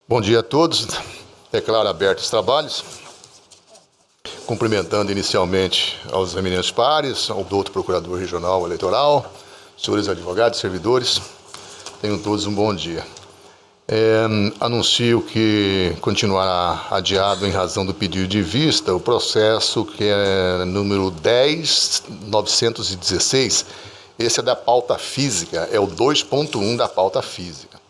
Bom dia a todos. Declaro abertos os trabalhos, cumprimentando inicialmente aos eminentes pares, ao doutor Procurador Regional Eleitoral, senhores advogados, servidores, tenham todos um bom dia. Anuncio que continuará adiado em razão do pedido de vista o processo que é número 10.916, esse é da pauta física, é o 2.1 da pauta física.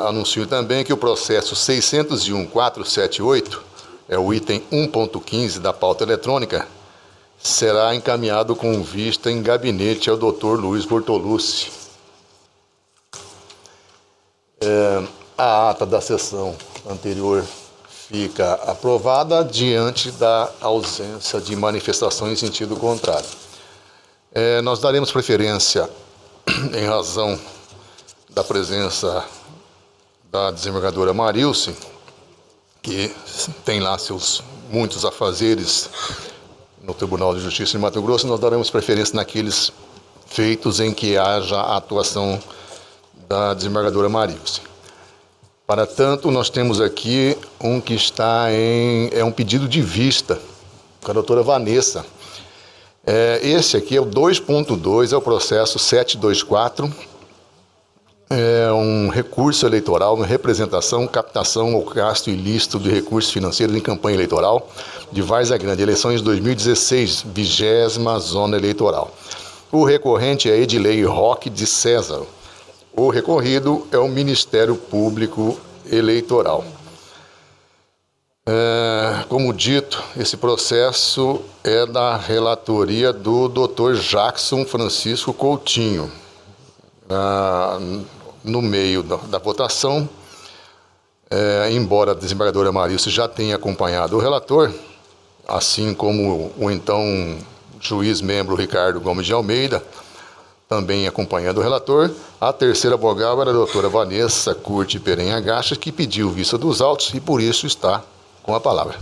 Anuncio também que o processo 601.478, é o item 1.15 da pauta eletrônica, será encaminhado com vista em gabinete ao Dr. Luiz Bortolucci. A ata da sessão anterior fica aprovada diante da ausência de manifestações em sentido contrário. Nós daremos preferência, em razão da presença da desembargadora Marilce, que tem lá seus muitos afazeres no Tribunal de Justiça de Mato Grosso, nós daremos preferência naqueles feitos em que haja a atuação da desembargadora Marilce. Para tanto, nós temos aqui um que está é um pedido de vista com a doutora Vanessa. Esse aqui é o 2.2, é o processo 724, é um recurso eleitoral, uma representação, captação ou gasto ilícito de recursos financeiros em campanha eleitoral de Várzea Grande, eleições 2016, 20ª zona eleitoral. O recorrente é Edilei Roque de César. O recorrido é o Ministério Público Eleitoral. Como dito, esse processo é da relatoria do Dr. Jackson Francisco Coutinho. No meio da votação, embora a desembargadora Marilce já tenha acompanhado o relator, assim como o então juiz-membro Ricardo Gomes de Almeida, também acompanhando o relator, a terceira vogal era a doutora Vanessa Curti Perenha Gacha, que pediu vista dos autos e por isso está com a palavra.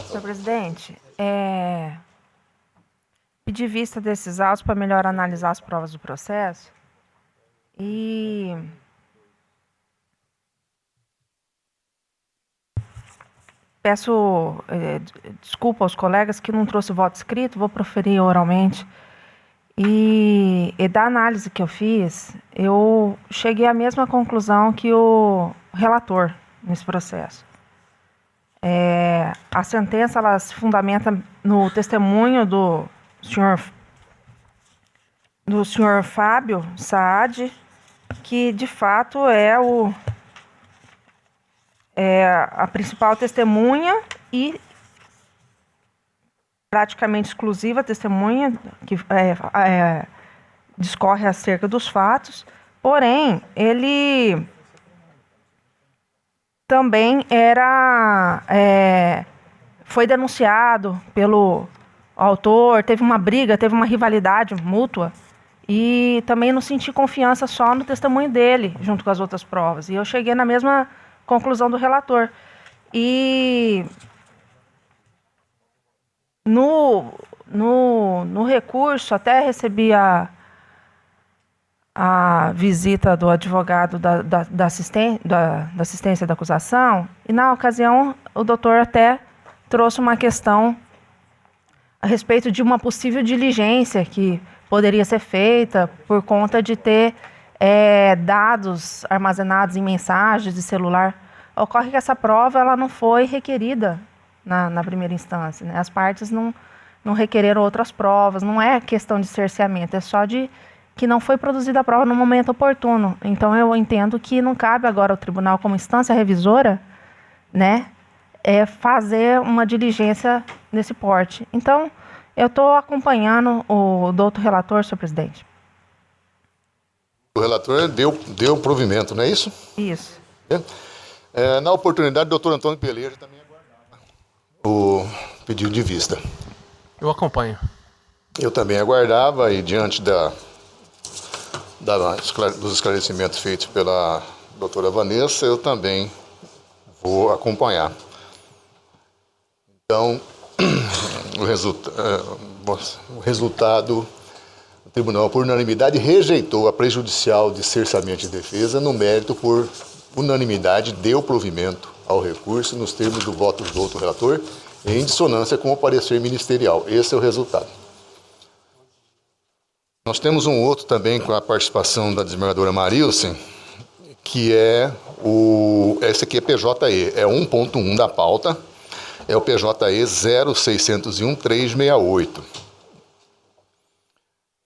Senhor presidente, pedir vista desses autos para melhor analisar as provas do processo e peço desculpa aos colegas que não trouxe o voto escrito, vou proferir oralmente. E da análise que eu fiz, eu cheguei à mesma conclusão que o relator nesse processo. A sentença ela se fundamenta no testemunho do senhor Fábio Saad, que de fato é a principal testemunha e praticamente exclusiva testemunha que discorre acerca dos fatos, porém ele também foi denunciado pelo autor, teve uma briga, teve uma rivalidade mútua, e também não senti confiança só no testemunho dele, junto com as outras provas. E eu cheguei na mesma conclusão do relator. E no recurso, até recebi a visita do advogado da assistência da acusação, e na ocasião o doutor até trouxe uma questão a respeito de uma possível diligência que poderia ser feita por conta de ter dados armazenados em mensagens de celular. Ocorre que essa prova ela não foi requerida na primeira instância, né? As partes não requereram outras provas, não é questão de cerceamento, é só de que não foi produzida a prova no momento oportuno. Então eu entendo que não cabe agora ao tribunal, como instância revisora, né, fazer uma diligência nesse porte. Então, eu estou acompanhando o doutor relator, senhor presidente. O relator deu provimento, não é isso? Isso. Na oportunidade, o doutor Antônio Peleja também aguardava o pedido de vista. Eu acompanho. Eu também aguardava e diante dos esclarecimentos feitos pela doutora Vanessa, eu também vou acompanhar. Então, o resultado tribunal, por unanimidade, rejeitou a prejudicial de cerceamento de defesa. No mérito, por unanimidade, deu provimento ao recurso nos termos do voto do outro relator, em dissonância com o parecer ministerial. Esse é o resultado. Nós temos um outro também com a participação da desembargadora Marilsen, que esse aqui é PJE, é 1.1 da pauta, é o PJE 0601-368.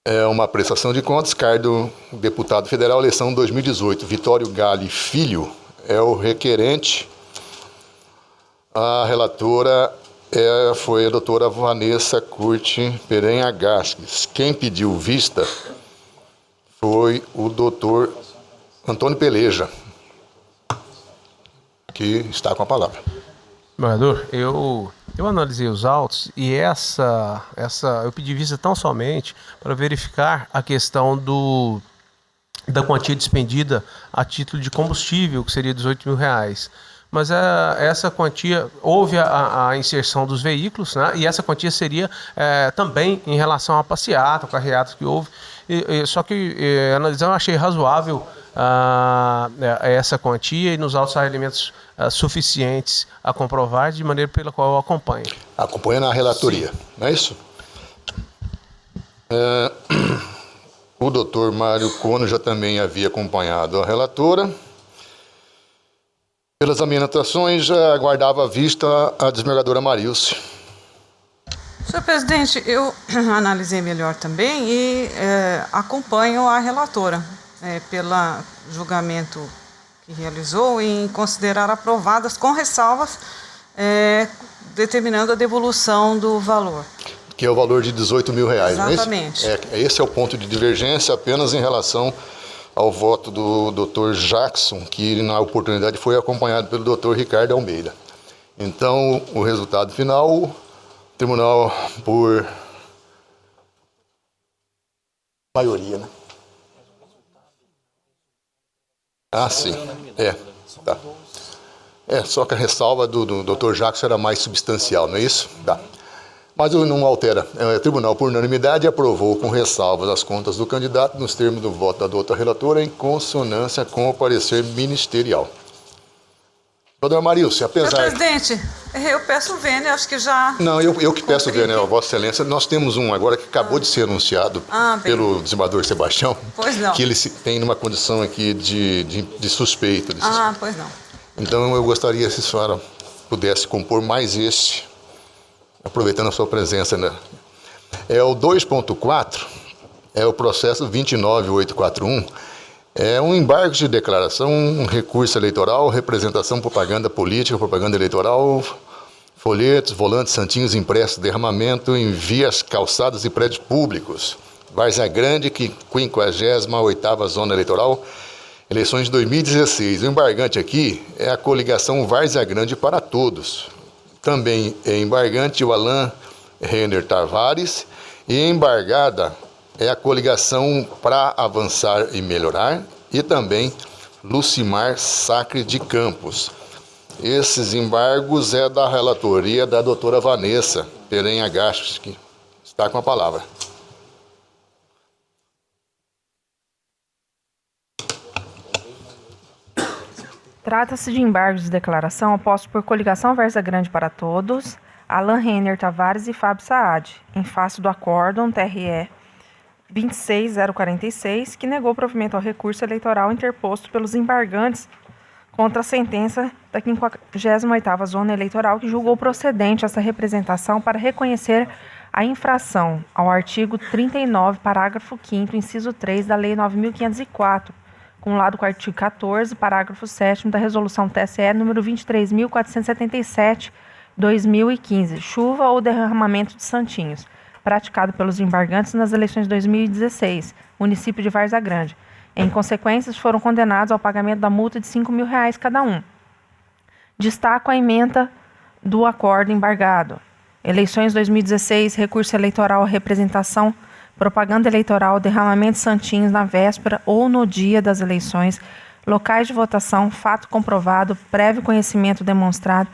É uma prestação de contas, cargo deputado federal, eleição 2018. Vitório Gale Filho é o requerente. A relatora foi a doutora Vanessa Curti Perenha Gasques. Quem pediu vista foi o doutor Antônio Peleja, que está com a palavra. Vereador, eu analisei os autos e eu pedi vista tão somente para verificar a questão da quantia despendida a título de combustível, que seria R$18.000. Mas essa quantia, houve a inserção dos veículos, né? E essa quantia seria também em relação à passeata, ao carreata que houve. Só que, analisando, eu achei razoável essa quantia e nos autos há elementos suficientes a comprovar, de maneira pela qual eu acompanho. Acompanha na relatoria, sim. Não é isso? O doutor Mário Cono já também havia acompanhado a relatora. Pelas ambientações, já aguardava a vista a desembargadora Marilsen. Senhor presidente, eu analisei melhor também e acompanho a relatora pelo julgamento que realizou em considerar aprovadas com ressalvas, determinando a devolução do valor. Que é o valor de R$18.000, exatamente. Não é isso? Esse é o ponto de divergência apenas em relação ao voto do Dr. Jackson, que na oportunidade foi acompanhado pelo Dr. Ricardo Almeida. Então, o resultado final, o tribunal por maioria, né? Ah, sim. Tá. Só que a ressalva do Dr. Jackson era mais substancial, não é isso? Tá. Mas não altera. O tribunal, por unanimidade, aprovou com ressalvas as contas do candidato nos termos do voto da doutora relatora em consonância com o parecer ministerial. Doutora Marilsen, apesar... Senhor presidente, eu peço vênia, acho que já... Não, eu que peço vênia, Vossa Excelência. Nós temos um agora que acabou de ser anunciado pelo desembargador Sebastião. Pois não. Que ele tem numa condição aqui de suspeita. Pois não. Então eu gostaria, se a senhora pudesse compor mais este, aproveitando a sua presença, né? É o 2.4, é o processo 29841, é um embargo de declaração, um recurso eleitoral, representação, propaganda política, propaganda eleitoral, folhetos, volantes, santinhos impressos, derramamento em vias, calçadas e prédios públicos. Várzea Grande, 58ª Zona Eleitoral, eleições de 2016. O embargante aqui é a coligação Várzea Grande para Todos. Também é embargante o Alan Renner Tavares e embargada é a coligação Pra Avançar e Melhorar e também Lucimar Sacre de Campos. Esses embargos é da relatoria da doutora Vanessa Perenha Gastos, que está com a palavra. Trata-se de embargos de declaração opostos por coligação Várzea Grande para Todos, Alan Renner Tavares e Fábio Saad, em face do acórdão TRE 26046, que negou provimento ao recurso eleitoral interposto pelos embargantes contra a sentença da 58ª Zona Eleitoral, que julgou procedente essa representação para reconhecer a infração ao artigo 39, parágrafo 5º, inciso 3 da Lei 9.504, acumulado com o artigo 14, parágrafo 7º da Resolução TSE número 23.477/2015, chuva ou derramamento de santinhos, praticado pelos embargantes nas eleições de 2016, município de Várzea Grande. Em consequência, foram condenados ao pagamento da multa de R$5.000 cada um. Destaco a ementa do acordo embargado. Eleições 2016, recurso eleitoral, representação, propaganda eleitoral, derramamento de santinhos na véspera ou no dia das eleições, locais de votação, fato comprovado, prévio conhecimento demonstrado,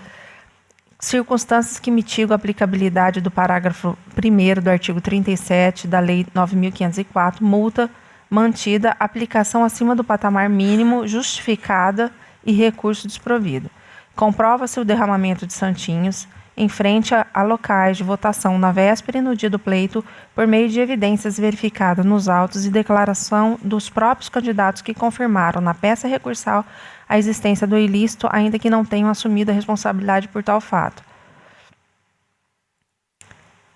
circunstâncias que mitigam a aplicabilidade do parágrafo 1º do artigo 37 da Lei 9.504, multa mantida, aplicação acima do patamar mínimo, justificada e recurso desprovido. Comprova-se o derramamento de santinhos em frente a locais de votação na véspera e no dia do pleito, por meio de evidências verificadas nos autos e declaração dos próprios candidatos que confirmaram na peça recursal a existência do ilícito, ainda que não tenham assumido a responsabilidade por tal fato.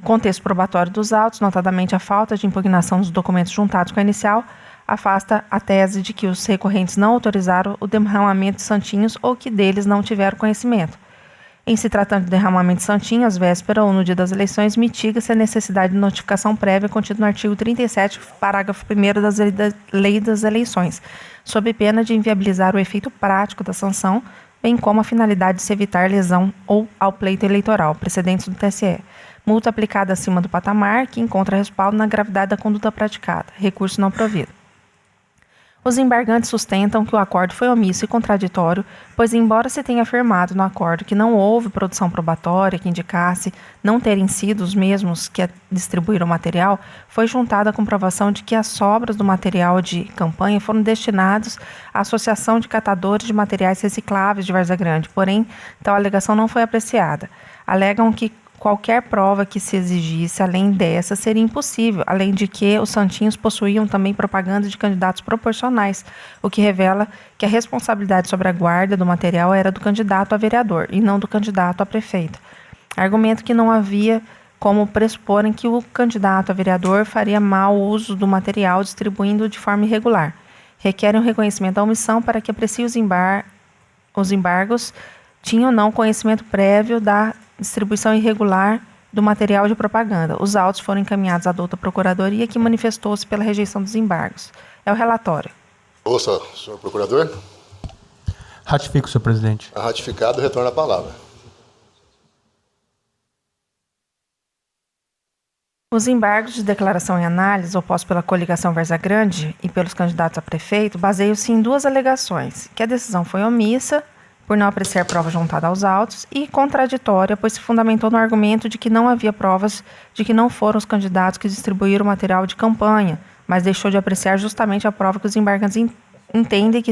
Contexto probatório dos autos, notadamente a falta de impugnação dos documentos juntados com a inicial, afasta a tese de que os recorrentes não autorizaram o derramamento de santinhos ou que deles não tiveram conhecimento. Em se tratando de derramamento de santinho, às vésperas ou no dia das eleições, mitiga-se a necessidade de notificação prévia contida no artigo 37, parágrafo 1º da Lei das Eleições, sob pena de inviabilizar o efeito prático da sanção, bem como a finalidade de se evitar lesão ou ao pleito eleitoral, precedentes do TSE. Multa aplicada acima do patamar, que encontra respaldo na gravidade da conduta praticada. Recurso não provido. Os embargantes sustentam que o acordo foi omisso e contraditório, pois, embora se tenha afirmado no acordo que não houve produção probatória que indicasse não terem sido os mesmos que distribuíram o material, foi juntada a comprovação de que as sobras do material de campanha foram destinados à Associação de Catadores de Materiais Recicláveis de Várzea Grande, porém, tal alegação não foi apreciada. Alegam que qualquer prova que se exigisse além dessa seria impossível, além de que os santinhos possuíam também propaganda de candidatos proporcionais, o que revela que a responsabilidade sobre a guarda do material era do candidato a vereador e não do candidato a prefeito. Argumento que não havia como pressuporem que o candidato a vereador faria mau uso do material distribuindo de forma irregular. Requerem um reconhecimento da omissão para que aprecie os embargos tinham ou não conhecimento prévio da distribuição irregular do material de propaganda. Os autos foram encaminhados à douta Procuradoria, que manifestou-se pela rejeição dos embargos. É o relatório. Ouça, senhor procurador. Ratifico, senhor presidente. Ratificado, retorna a palavra. Os embargos de declaração e análise opostos pela coligação Várzea Grande e pelos candidatos a prefeito baseiam-se em duas alegações: que a decisão foi omissa por não apreciar prova juntada aos autos, e contraditória, pois se fundamentou no argumento de que não havia provas de que não foram os candidatos que distribuíram o material de campanha, mas deixou de apreciar justamente a prova que os embargantes entendem que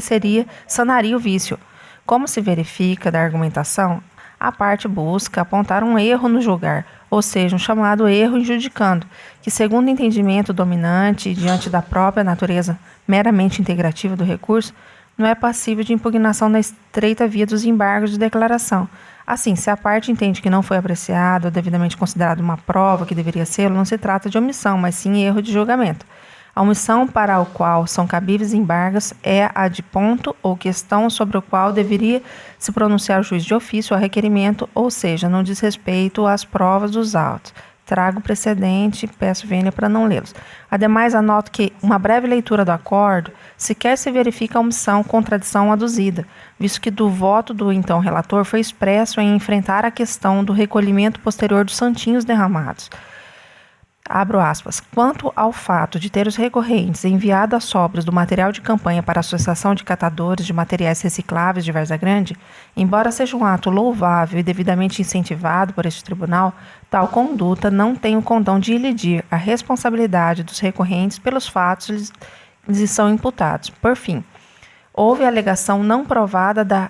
sanaria o vício. Como se verifica da argumentação, a parte busca apontar um erro no julgar, ou seja, um chamado erro injudicando, que, segundo o entendimento dominante diante da própria natureza meramente integrativa do recurso, não é passível de impugnação na estreita via dos embargos de declaração. Assim, se a parte entende que não foi apreciado ou devidamente considerado uma prova que deveria ser, não se trata de omissão, mas sim erro de julgamento. A omissão para o qual são cabíveis embargos é a de ponto ou questão sobre o qual deveria se pronunciar o juiz de ofício ou requerimento, ou seja, não diz respeito às provas dos autos. Trago precedente, peço vênia para não lê-los. Ademais, anoto que uma breve leitura do acordo sequer se verifica a omissão, contradição aduzida, visto que do voto do então relator foi expresso em enfrentar a questão do recolhimento posterior dos santinhos derramados. Abro aspas. Quanto ao fato de ter os recorrentes enviado as sobras do material de campanha para a Associação de Catadores de Materiais Recicláveis de Várzea Grande, embora seja um ato louvável e devidamente incentivado por este tribunal, tal conduta não tem o condão de ilidir a responsabilidade dos recorrentes pelos fatos lhes são imputados. Por fim, houve alegação não provada da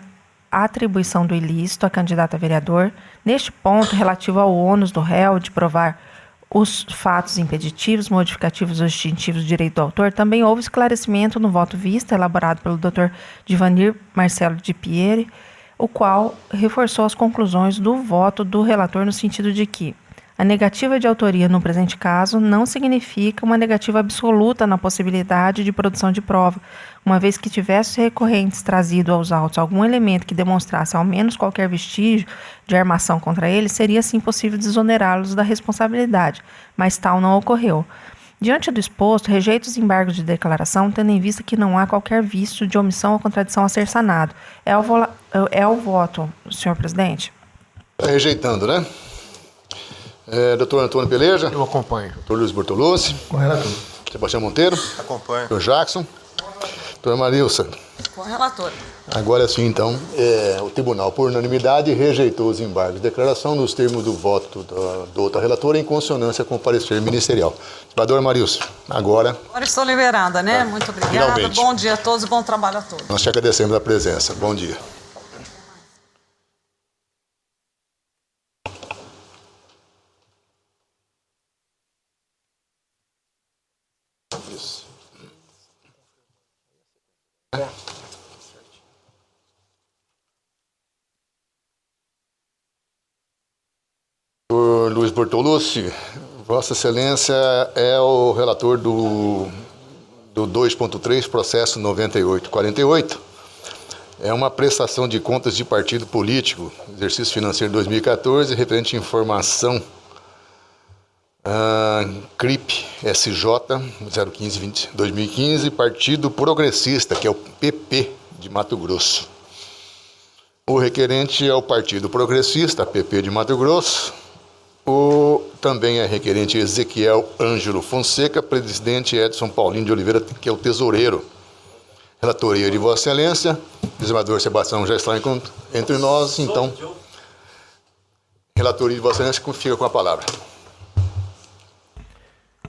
atribuição do ilícito a candidato a vereador. Neste ponto, relativo ao ônus do réu de provar os fatos impeditivos, modificativos ou extintivos do direito do autor, também houve esclarecimento no voto vista, elaborado pelo Dr. Divanir Marcelo de Pieri, o qual reforçou as conclusões do voto do relator no sentido de que a negativa de autoria no presente caso não significa uma negativa absoluta na possibilidade de produção de prova, uma vez que tivesse os recorrentes trazido aos autos algum elemento que demonstrasse ao menos qualquer vestígio de armação contra eles, seria assim possível desonerá-los da responsabilidade, mas tal não ocorreu. Diante do exposto, rejeito os embargos de declaração, tendo em vista que não há qualquer vício de omissão ou contradição a ser sanado. É o voto, senhor presidente. Está rejeitando, né? Doutor Antônio Peleja. Eu acompanho. Doutor Luiz Bortoluzzi. Com relator. Sebastião Monteiro. Acompanho. Doutor Jackson. Doutor Marilson, Com a relatora. agora sim, então, o tribunal, por unanimidade, rejeitou os embargos de declaração nos termos do voto do outro relator em consonância com o parecer ministerial. Doutor Marilson, agora Agora estou liberada, né? Muito obrigada. Finalmente. Bom dia a todos e bom trabalho a todos. nós te agradecemos a presença. Bom dia. Senhor Luiz Bortolucci, Vossa Excelência é o relator do 2.3, processo 9848. É uma prestação de contas de partido político, exercício financeiro 2014, referente à informação CRIP SJ 015-2015, Partido Progressista, que é o PP de Mato Grosso. O requerente é o Partido Progressista, PP de Mato Grosso. Também é requerente Ezequiel Ângelo Fonseca, presidente Edson Paulino de Oliveira, que é o tesoureiro. Relatoria de Vossa Excelência, o desembargador Sebastião já está entre nós, então, relatoria de Vossa Excelência fica com a palavra.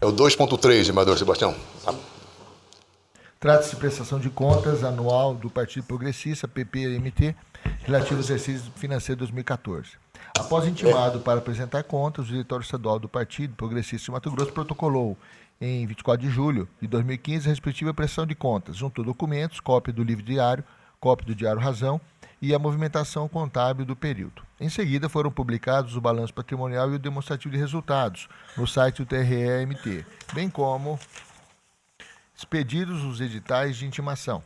É o 2.3, desembargador Sebastião. Trata-se de prestação de contas anual do Partido Progressista, PPMT, relativo ao exercício financeiro 2014. Após intimado para apresentar contas, o diretório estadual do Partido Progressista de Mato Grosso protocolou, em 24 de julho de 2015, a respectiva prestação de contas, junto a documentos, cópia do livro diário, cópia do diário Razão e a movimentação contábil do período. Em seguida, foram publicados o balanço patrimonial e o demonstrativo de resultados no site do TRE-MT, bem como expedidos os editais de intimação.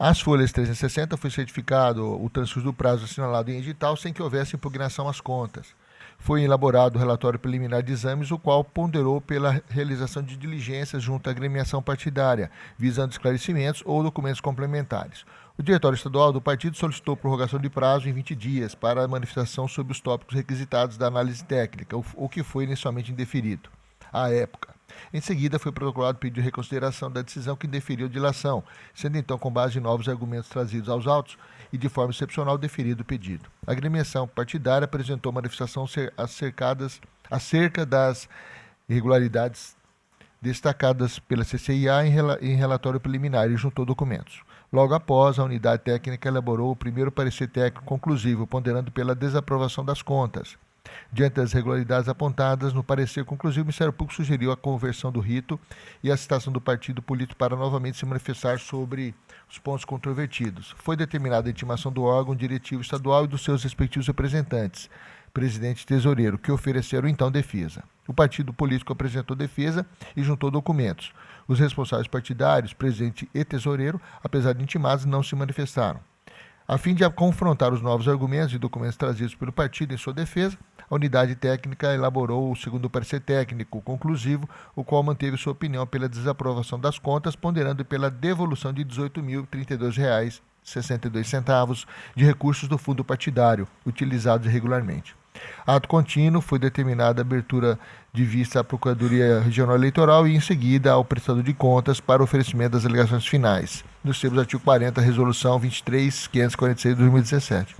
As folhas 360 foi certificado o transcurso do prazo assinalado em edital sem que houvesse impugnação às contas. Foi elaborado o relatório preliminar de exames, o qual ponderou pela realização de diligências junto à agremiação partidária, visando esclarecimentos ou documentos complementares. O diretório estadual do partido solicitou prorrogação de prazo em 20 dias para a manifestação sobre os tópicos requisitados da análise técnica, o que foi inicialmente indeferido à época. Em seguida, foi protocolado pedido de reconsideração da decisão que indeferiu a dilação, sendo então, com base em novos argumentos trazidos aos autos e de forma excepcional, deferido o pedido. A agremiação partidária apresentou manifestação acerca das irregularidades destacadas pela CCIA em relatório preliminar e juntou documentos. Logo após, a unidade técnica elaborou o primeiro parecer técnico conclusivo, ponderando pela desaprovação das contas. Diante das irregularidades apontadas no parecer conclusivo, o Ministério Público sugeriu a conversão do rito e a citação do partido político para novamente se manifestar sobre os pontos controvertidos. Foi determinada a intimação do órgão diretivo estadual e dos seus respectivos representantes, presidente e tesoureiro, que ofereceram então defesa. O partido político apresentou defesa e juntou documentos. Os responsáveis partidários, presidente e tesoureiro, apesar de intimados, não se manifestaram. A fim de confrontar os novos argumentos e documentos trazidos pelo partido em sua defesa, a unidade técnica elaborou o segundo parecer técnico conclusivo, o qual manteve sua opinião pela desaprovação das contas, ponderando pela devolução de R$ 18.032,62 de recursos do fundo partidário, utilizados irregularmente. Ato contínuo, foi determinada a abertura de vista à Procuradoria Regional Eleitoral e, em seguida, ao prestador de contas para oferecimento das alegações finais, nos termos do artigo 40 da Resolução 23.546 de 2017.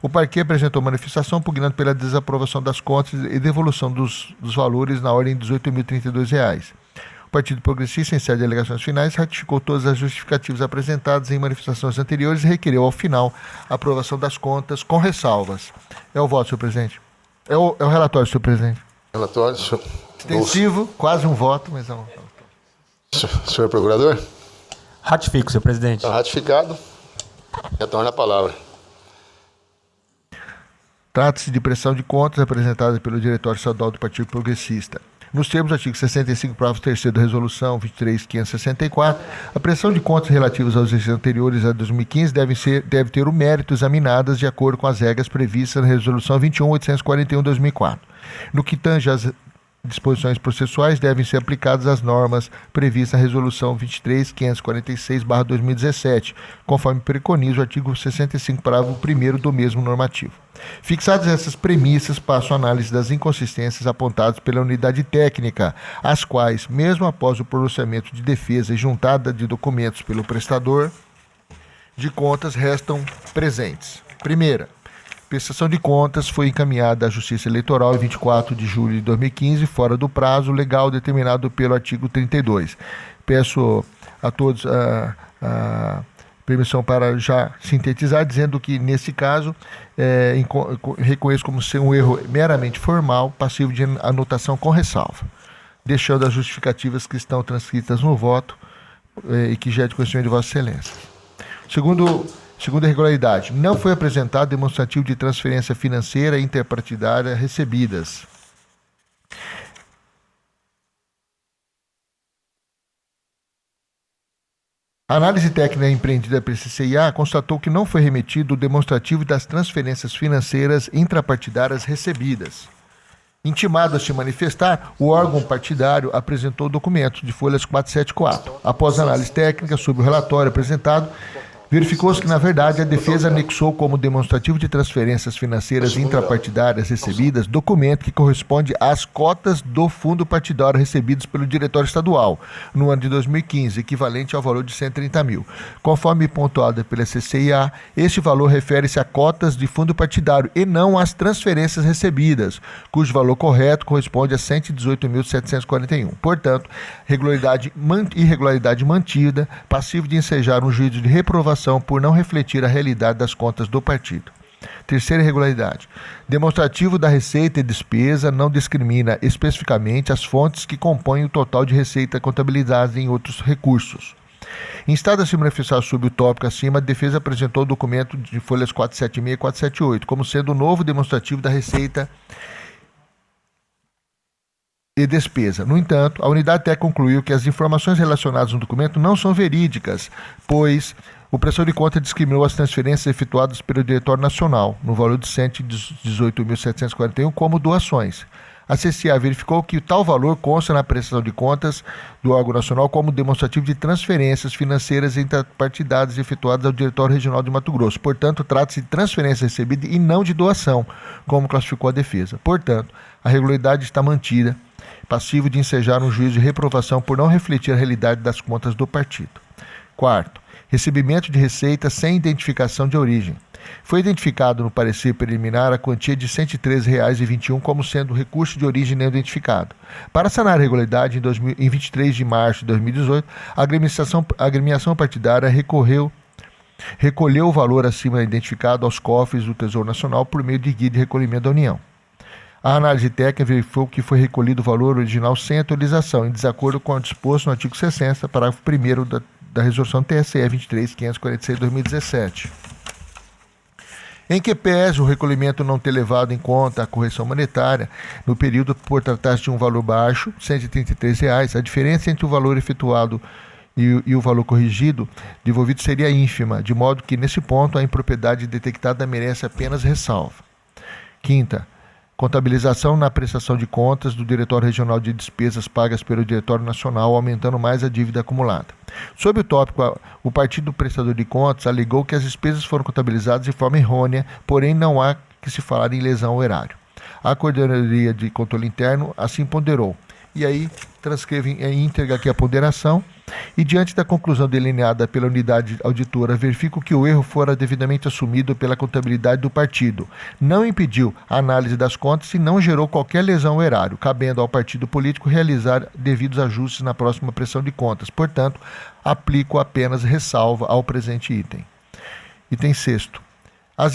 O parquê apresentou manifestação pugnando pela desaprovação das contas e devolução dos valores na ordem de R$ 18.032. O Partido Progressista, em sede de alegações finais, ratificou todas as justificativas apresentadas em manifestações anteriores e requereu, ao final, a aprovação das contas com ressalvas. É o voto, senhor presidente. É o relatório, senhor presidente. Relatório, senhor. Extensivo, quase um voto, mas não. Senhor procurador? Ratifico, senhor presidente. Está ratificado. Retorna a palavra. Trata-se de prestação de contas apresentada pelo Diretório Estadual do Partido Progressista. Nos termos do artigo 65, parágrafo 3º da Resolução 23.564, a prestação de contas relativas aos exercícios anteriores a 2015 deve ter o mérito examinadas de acordo com as regras previstas na Resolução 21.841 de 2004. No que tange às disposições processuais devem ser aplicadas as normas previstas na Resolução 23.546/2017, conforme preconiza o artigo 65, parágrafo 1º do mesmo normativo. Fixadas essas premissas, passo a análise das inconsistências apontadas pela unidade técnica, as quais, mesmo após o pronunciamento de defesa e juntada de documentos pelo prestador de contas, restam presentes. Primeira, prestação de contas foi encaminhada à Justiça Eleitoral em 24 de julho de 2015, fora do prazo legal determinado pelo artigo 32. Peço a todos a permissão para já sintetizar, dizendo que, nesse caso, reconheço como ser um erro meramente formal, passivo de anotação com ressalva, deixando as justificativas que estão transcritas no voto e que já é de conhecimento de Vossa Excelência. Segunda irregularidade, não foi apresentado demonstrativo de transferência financeira interpartidária recebidas. A análise técnica empreendida pela CCIA constatou que não foi remetido o demonstrativo das transferências financeiras intrapartidárias recebidas. Intimado a se manifestar, o órgão partidário apresentou documentos de folhas 474. Após análise técnica sobre o relatório apresentado, verificou-se que, na verdade, a defesa anexou como demonstrativo de transferências financeiras intrapartidárias recebidas documento que corresponde às cotas do fundo partidário recebidos pelo Diretório Estadual no ano de 2015, equivalente ao valor de 130 mil. Conforme pontuado pela CCIA, este valor refere-se a cotas de fundo partidário e não às transferências recebidas, cujo valor correto corresponde a 118.741. Portanto, irregularidade mantida, passivo de ensejar um juízo de reprovação por não refletir a realidade das contas do partido. Terceira irregularidade. Demonstrativo da receita e despesa não discrimina especificamente as fontes que compõem o total de receita contabilizadas em outros recursos. Instado a se manifestar sobre o tópico acima, a defesa apresentou o documento de folhas 476 e 478 como sendo o novo demonstrativo da receita e despesa. No entanto, a unidade técnica concluiu que as informações relacionadas no documento não são verídicas, pois o prestador de conta discriminou as transferências efetuadas pelo Diretório Nacional, no valor de 118.741, como doações. A CCA verificou que tal valor consta na prestação de contas do órgão nacional como demonstrativo de transferências financeiras interpartidárias efetuadas ao Diretório Regional de Mato Grosso. Portanto, trata-se de transferência recebida e não de doação, como classificou a defesa. Portanto, a regularidade está mantida, passivo de ensejar um juízo de reprovação por não refletir a realidade das contas do partido. Quarto, recebimento de receita sem identificação de origem. Foi identificado no parecer preliminar a quantia de R$ 113,21 como sendo recurso de origem não identificado. Para sanar a irregularidade, em 23 de março de 2018, a agremiação partidária recolheu o valor acima identificado aos cofres do Tesouro Nacional por meio de guia de recolhimento da União. A análise técnica verificou que foi recolhido o valor original sem atualização, em desacordo com o disposto no artigo 60, parágrafo 1º da Resolução TSE 23.546/2017. Em que pese o recolhimento não ter levado em conta a correção monetária no período por tratar-se de um valor baixo, R$ 133, a diferença entre o valor efetuado e o valor corrigido devolvido seria ínfima, de modo que, nesse ponto, a impropriedade detectada merece apenas ressalva. Quinta, contabilização na prestação de contas do Diretório Regional de Despesas pagas pelo Diretório Nacional, aumentando mais a dívida acumulada. Sob o tópico, o partido prestador de contas alegou que as despesas foram contabilizadas de forma errônea, porém não há que se falar em lesão ao erário. A Coordenadoria de Controle Interno assim ponderou. E aí, transcrevo em íntegra aqui a ponderação. E diante da conclusão delineada pela unidade auditora, verifico que o erro fora devidamente assumido pela contabilidade do partido, não impediu a análise das contas e não gerou qualquer lesão ao erário, cabendo ao partido político realizar devidos ajustes na próxima prestação de contas. Portanto, aplico apenas ressalva ao presente item. Item 6º. As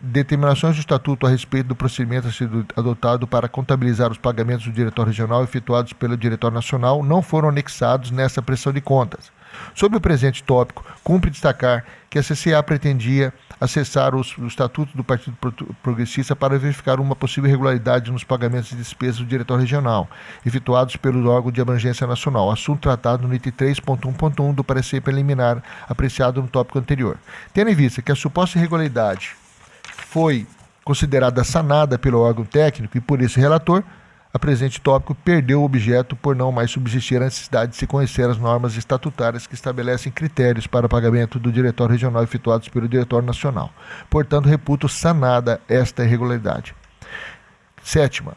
determinações do Estatuto a respeito do procedimento a ser adotado para contabilizar os pagamentos do Diretório Regional efetuados pelo Diretório Nacional não foram anexados nessa prestação de contas. Sobre o presente tópico, cumpre destacar que a CCA pretendia acessar o Estatuto do Partido Progressista para verificar uma possível irregularidade nos pagamentos e despesas do Diretório Regional, efetuados pelo órgão de abrangência nacional, assunto tratado no item 3.1.1 do parecer preliminar apreciado no tópico anterior. Tendo em vista que a suposta irregularidade foi considerada sanada pelo órgão técnico e por esse relator, a presente tópico perdeu o objeto por não mais subsistir a necessidade de se conhecer as normas estatutárias que estabelecem critérios para pagamento do diretório regional efetuados pelo diretório nacional. Portanto, reputo sanada esta irregularidade. 7ª.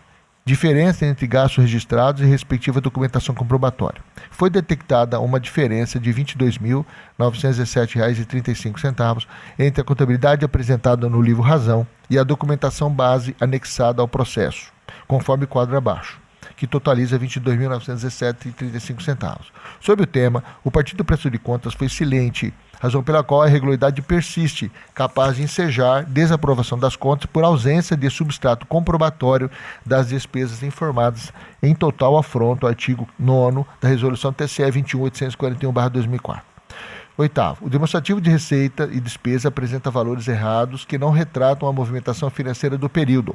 Diferença entre gastos registrados e respectiva documentação comprobatória. Foi detectada uma diferença de R$ 22.917,35 entre a contabilidade apresentada no livro Razão e a documentação base anexada ao processo, conforme quadro abaixo, que totaliza R$ 22.917,35. Sobre o tema, o Partido Prestador de Contas foi silente, razão pela qual a irregularidade persiste, capaz de ensejar desaprovação das contas por ausência de substrato comprobatório das despesas informadas, em total afronto ao artigo 9º da Resolução TCE 21.841/2004. 8º. O demonstrativo de receita e despesa apresenta valores errados que não retratam a movimentação financeira do período.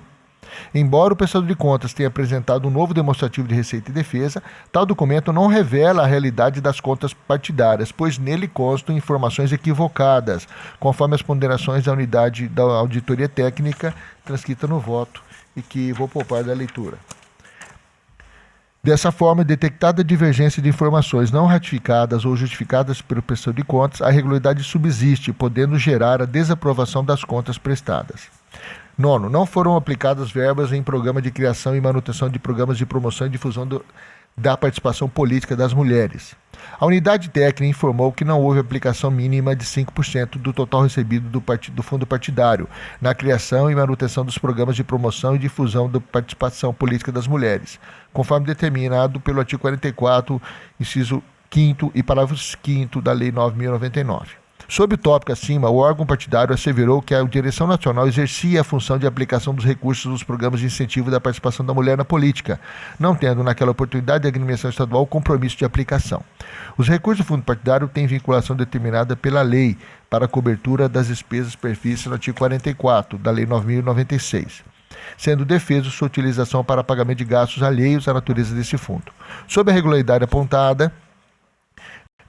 Embora o prestador de contas tenha apresentado um novo demonstrativo de receita e despesa, tal documento não revela a realidade das contas partidárias, pois nele constam informações equivocadas, conforme as ponderações da unidade da auditoria técnica transcrita no voto e que vou poupar da leitura. Dessa forma, detectada a divergência de informações não ratificadas ou justificadas pelo prestador de contas, a irregularidade subsiste, podendo gerar a desaprovação das contas prestadas. 9º. Não foram aplicadas verbas em programa de criação e manutenção de programas de promoção e difusão da participação política das mulheres. A unidade técnica informou que não houve aplicação mínima de 5% do total recebido do fundo partidário na criação e manutenção dos programas de promoção e difusão da participação política das mulheres, conforme determinado pelo artigo 44, inciso 5º e parágrafo 5º da Lei 9.099. Sob o tópico acima, o órgão partidário asseverou que a direção nacional exercia a função de aplicação dos recursos dos programas de incentivo da participação da mulher na política, não tendo naquela oportunidade a administração estadual o compromisso de aplicação. Os recursos do fundo partidário têm vinculação determinada pela lei para a cobertura das despesas previstas no artigo 44 da Lei 9.096. Sendo defeso sua utilização para pagamento de gastos alheios à natureza desse fundo. Sob a irregularidade apontada,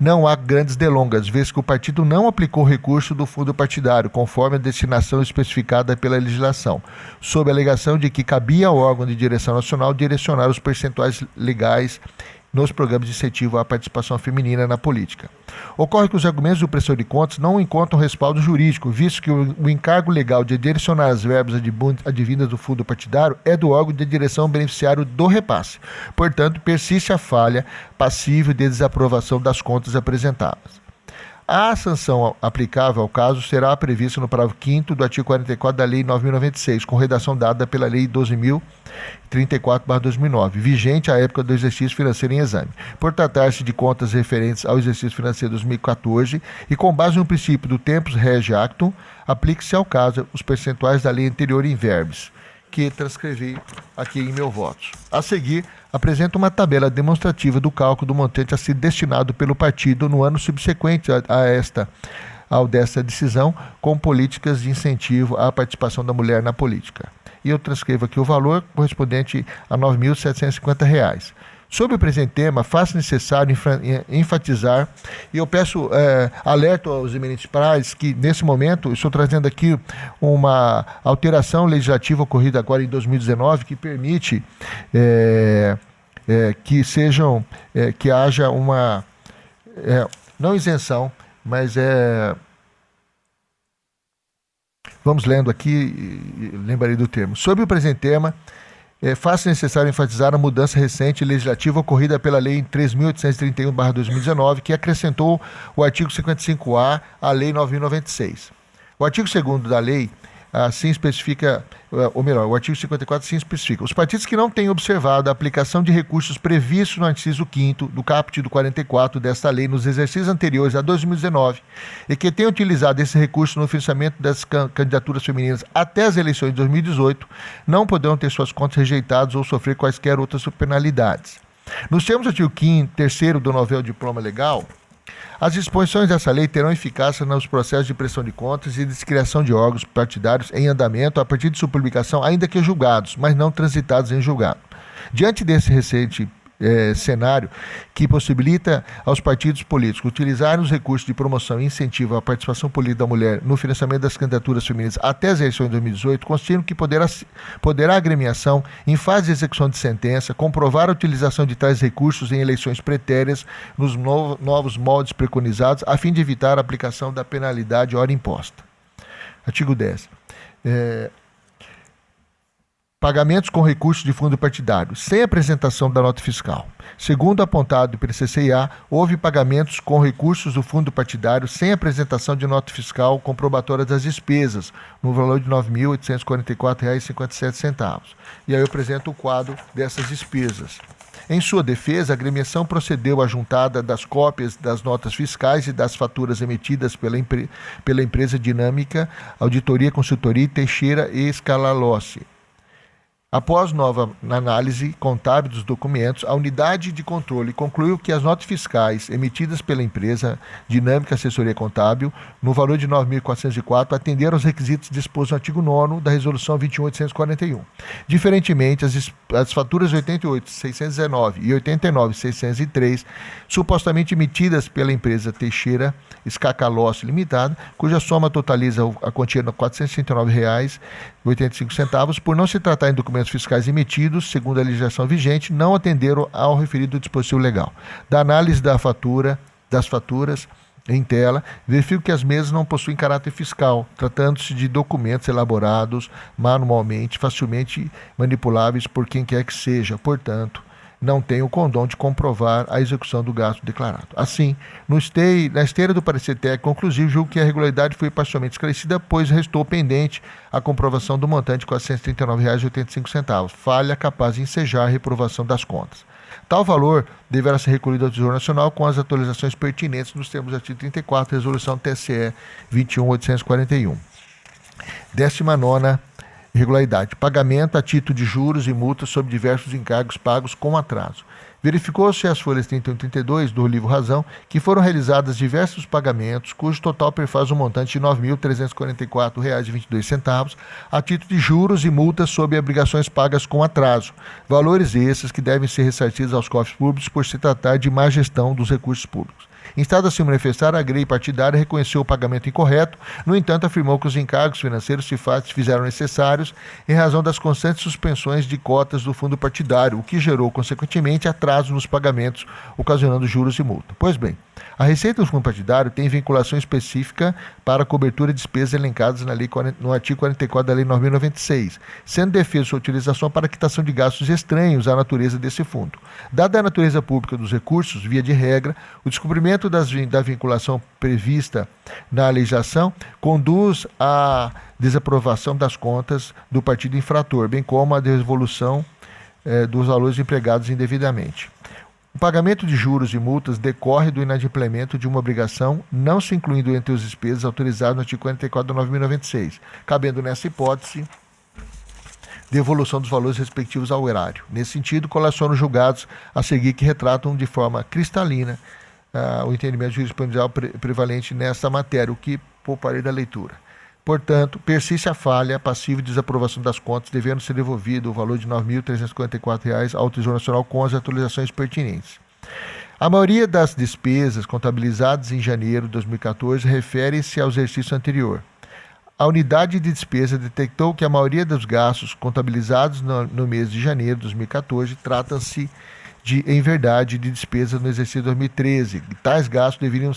não há grandes delongas, vez que o partido não aplicou recurso do fundo partidário, conforme a destinação especificada pela legislação, sob a alegação de que cabia ao órgão de direção nacional direcionar os percentuais legais nos programas de incentivo à participação feminina na política. Ocorre que os argumentos do prestador de contas não encontram respaldo jurídico, visto que o encargo legal de direcionar as verbas advindas do fundo partidário é do órgão de direção beneficiário do repasse. Portanto, persiste a falha passível de desaprovação das contas apresentadas. A sanção aplicável ao caso será prevista no parágrafo 5º do artigo 44 da Lei 9.096, com redação dada pela Lei 12.034/2009, vigente à época do exercício financeiro em exame. Por tratar-se de contas referentes ao exercício financeiro 2014 e com base no princípio do tempus rege actum, aplique-se ao caso os percentuais da lei anterior em verbis, que transcrevi aqui em meu voto. A seguir, apresento uma tabela demonstrativa do cálculo do montante a ser destinado pelo partido no ano subsequente ao desta decisão, com políticas de incentivo à participação da mulher na política. E eu transcrevo aqui o valor correspondente a R$ 9.750. Sobre o presente tema, faço necessário enfatizar, e eu peço alerto aos eminentes pares que, nesse momento, estou trazendo aqui uma alteração legislativa ocorrida agora em 2019, que permite que haja uma, não isenção, mas vamos lendo aqui, lembrarei do termo. Sobre o presente tema, faço necessário enfatizar a mudança recente legislativa ocorrida pela Lei 3.831/2019, que acrescentou o artigo 55A à Lei 9.096. O artigo 2º da lei assim especifica, ou melhor, o artigo 54 assim especifica: os partidos que não têm observado a aplicação de recursos previstos no inciso 5º do caput do 44 desta lei nos exercícios anteriores a 2019 e que tenham utilizado esse recurso no financiamento das candidaturas femininas até as eleições de 2018, não poderão ter suas contas rejeitadas ou sofrer quaisquer outras penalidades. Nos termos do artigo 3º do novel diploma legal, as disposições dessa lei terão eficácia nos processos de prestação de contas e de criação de órgãos partidários em andamento a partir de sua publicação, ainda que julgados, mas não transitados em julgado. Diante desse recente cenário que possibilita aos partidos políticos utilizarem os recursos de promoção e incentivo à participação política da mulher no financiamento das candidaturas femininas até as eleições de 2018, consideram que poderá a agremiação, em fase de execução de sentença, comprovar a utilização de tais recursos em eleições pretérias nos novos moldes preconizados, a fim de evitar a aplicação da penalidade hora imposta. Artigo 10. Pagamentos com recursos de fundo partidário, sem apresentação da nota fiscal. Segundo apontado pelo CCIA, houve pagamentos com recursos do fundo partidário sem apresentação de nota fiscal comprobatória das despesas, no valor de R$ 9.844,57. E aí eu apresento o quadro dessas despesas. Em sua defesa, a agremiação procedeu à juntada das cópias das notas fiscais e das faturas emitidas pela empresa Dinâmica, Auditoria, Consultoria Teixeira e Scalalossi. Após nova análise contábil dos documentos, a unidade de controle concluiu que as notas fiscais emitidas pela empresa Dinâmica Assessoria Contábil, no valor de R$ 9.404, atenderam aos requisitos dispostos no artigo 9º da Resolução 21.841. Diferentemente, as faturas 88.619 e 89.603, supostamente emitidas pela empresa Teixeira Scacalossi Limitada, cuja soma totaliza a quantia de R$ 469,85, por não se tratar em documentos fiscais emitidos, segundo a legislação vigente, não atenderam ao referido dispositivo legal. Da análise das faturas em tela, verifico que as mesmas não possuem caráter fiscal, tratando-se de documentos elaborados manualmente, facilmente manipuláveis por quem quer que seja, portanto, não tem o condão de comprovar a execução do gasto declarado. Assim, na esteira do parecer técnico conclusivo, julgo que a irregularidade foi parcialmente esclarecida, pois restou pendente a comprovação do montante de R$ 439,85, falha capaz de ensejar a reprovação das contas. Tal valor deverá ser recolhido ao Tesouro Nacional com as atualizações pertinentes nos termos do artigo 34, Resolução TSE 21.841. 19ª irregularidade. Pagamento a título de juros e multas sobre diversos encargos pagos com atraso. Verificou-se as folhas 31 e 32 do livro Razão que foram realizados diversos pagamentos, cujo total perfaz um montante de R$ 9.344,22 a título de juros e multas sobre obrigações pagas com atraso. Valores esses que devem ser ressarcidos aos cofres públicos por se tratar de má gestão dos recursos públicos. Em estado a se manifestar, a grei partidária reconheceu o pagamento incorreto, no entanto, afirmou que os encargos financeiros se fizeram necessários em razão das constantes suspensões de cotas do fundo partidário, o que gerou, consequentemente, atraso nos pagamentos, ocasionando juros e multa. Pois bem, a receita do fundo partidário tem vinculação específica para a cobertura de despesas elencadas no artigo 44 da Lei 9.096, sendo defesa sua utilização para a quitação de gastos estranhos à natureza desse fundo. Dada a natureza pública dos recursos, via de regra, o descumprimento da vinculação prevista na legislação conduz à desaprovação das contas do partido infrator, bem como à devolução dos valores empregados indevidamente. O pagamento de juros e multas decorre do inadimplemento de uma obrigação, não se incluindo entre as despesas autorizadas no artigo 44 da 9.096, cabendo nessa hipótese devolução dos valores respectivos ao erário. Nesse sentido, colaciono julgados a seguir que retratam de forma cristalina o entendimento jurisprudencial prevalente nessa matéria, o que pouparei da leitura. Portanto, persiste a falha passiva de desaprovação das contas, devendo ser devolvido o valor de R$ 9.344 ao Tesouro Nacional com as atualizações pertinentes. A maioria das despesas contabilizadas em janeiro de 2014 refere-se ao exercício anterior. A unidade de despesa detectou que a maioria dos gastos contabilizados no mês de janeiro de 2014 tratam-se em verdade, de despesas no exercício 2013. Tais gastos deveriam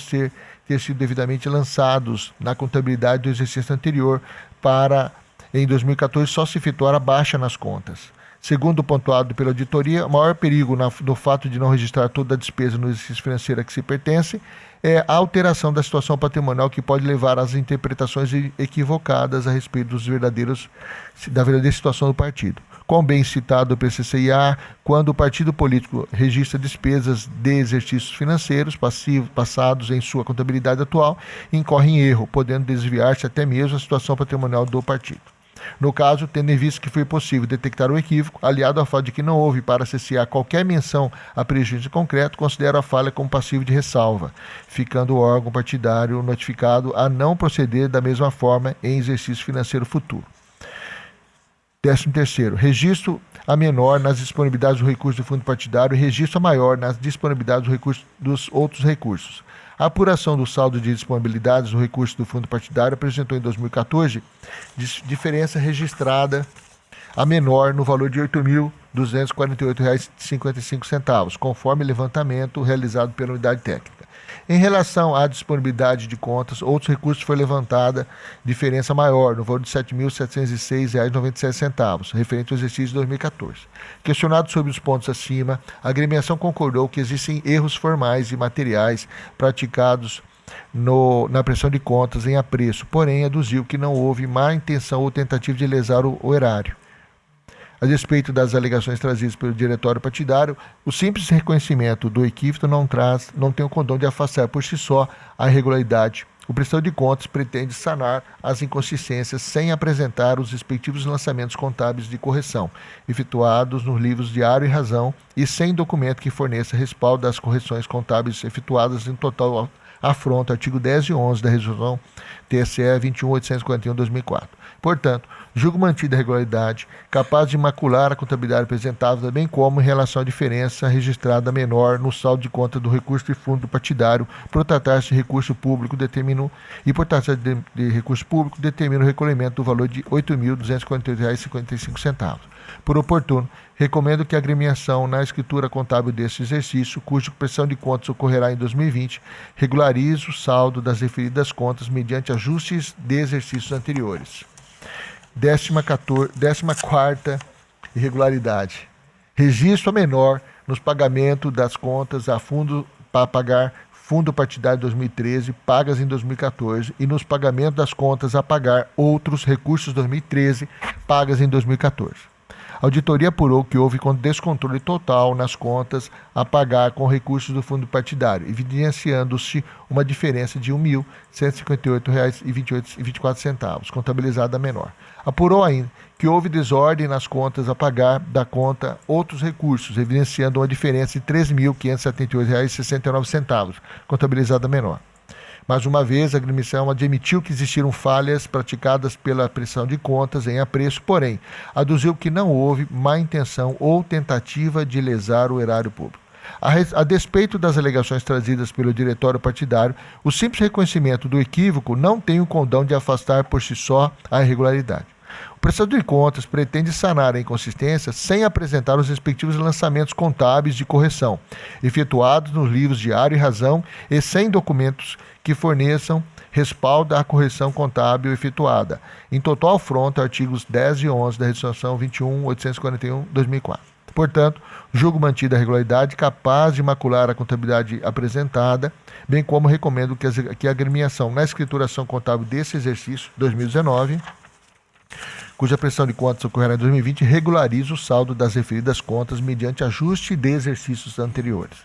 ter sido devidamente lançados na contabilidade do exercício anterior para, em 2014, só se efetuar a baixa nas contas. Segundo pontuado pela auditoria, o maior perigo no fato de não registrar toda a despesa no exercício financeiro a que se pertence é a alteração da situação patrimonial que pode levar às interpretações equivocadas a respeito da verdadeira situação do partido. Como bem citado pelo CCIA, quando o partido político registra despesas de exercícios financeiros passados em sua contabilidade atual, incorre em erro, podendo desviar-se até mesmo a situação patrimonial do partido. No caso, tendo em vista que foi possível detectar o equívoco, aliado ao fato de que não houve para a CCA qualquer menção a prejuízo concreto, considero a falha como passivo de ressalva, ficando o órgão partidário notificado a não proceder da mesma forma em exercício financeiro futuro. 13º, registro a menor nas disponibilidades do recurso do fundo partidário e registro a maior nas disponibilidades dos outros recursos. A apuração do saldo de disponibilidades do recurso do fundo partidário apresentou em 2014 diferença registrada a menor no valor de R$ 8.248,55, conforme levantamento realizado pela unidade técnica. Em relação à disponibilidade de contas, outros recursos foi levantada diferença maior, no valor de R$ 7.706,97, referente ao exercício de 2014. Questionado sobre os pontos acima, a agremiação concordou que existem erros formais e materiais praticados na pressão de contas em apreço, porém aduziu que não houve má intenção ou tentativa de lesar o erário. A despeito das alegações trazidas pelo diretório partidário, o simples reconhecimento do equívoco não tem o condão de afastar por si só a irregularidade. O prestador de contas pretende sanar as inconsistências sem apresentar os respectivos lançamentos contábeis de correção, efetuados nos livros Diário e Razão, e sem documento que forneça respaldo das correções contábeis efetuadas em total afronta artigo 10 e 11 da Resolução TSE 21.841/2004. Portanto, julgo mantida a regularidade, capaz de macular a contabilidade apresentável, bem como em relação à diferença registrada menor no saldo de conta do recurso de fundo partidário, por tratar-se de recurso público, determina o recolhimento do valor de R$ 8.248,55. Por oportuno, recomendo que a agremiação na escritura contábil deste exercício, cuja prestação de contas ocorrerá em 2020, regularize o saldo das referidas contas mediante ajustes de exercícios anteriores. 14ª irregularidade. Registro a menor nos pagamentos das contas a fundo para pagar fundo partidário 2013 pagas em 2014 e nos pagamentos das contas a pagar outros recursos 2013 pagas em 2014. A auditoria apurou que houve descontrole total nas contas a pagar com recursos do fundo partidário, evidenciando-se uma diferença de R$ 1.158,24, contabilizada menor. Apurou ainda que houve desordem nas contas a pagar da conta outros recursos, evidenciando uma diferença de R$ 3.578,69, contabilizada menor. Mais uma vez, a agremiação admitiu que existiram falhas praticadas pela prestação de contas em apreço, porém, aduziu que não houve má intenção ou tentativa de lesar o erário público. A despeito das alegações trazidas pelo diretório partidário, o simples reconhecimento do equívoco não tem o condão de afastar por si só a irregularidade. O prestador de contas pretende sanar a inconsistência sem apresentar os respectivos lançamentos contábeis de correção, efetuados nos livros Diário e Razão e sem documentos que forneçam respaldo à correção contábil efetuada, em total afronta artigos 10 e 11 da Resolução 21.841/2004. Portanto, julgo mantida a regularidade capaz de macular a contabilidade apresentada, bem como recomendo que a agremiação na escrituração contábil desse exercício 2019, cuja prestação de contas ocorrerá em 2020, regularize o saldo das referidas contas mediante ajuste de exercícios anteriores.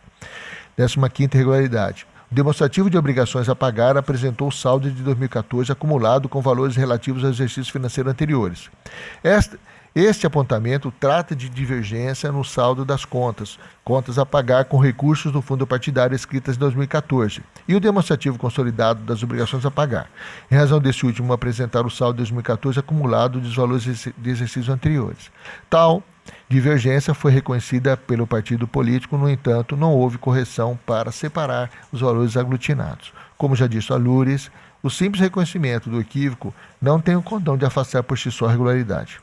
15ª irregularidade. O demonstrativo de obrigações a pagar apresentou o saldo de 2014 acumulado com valores relativos aos exercícios financeiros anteriores. Este apontamento trata de divergência no saldo das contas a pagar com recursos do fundo partidário escritas em 2014, e o demonstrativo consolidado das obrigações a pagar. Em razão desse último apresentar o saldo de 2014 acumulado dos valores de exercícios anteriores. Tal divergência foi reconhecida pelo partido político, no entanto, não houve correção para separar os valores aglutinados. Como já disse a Lures, o simples reconhecimento do equívoco não tem o condão de afastar por si só a regularidade.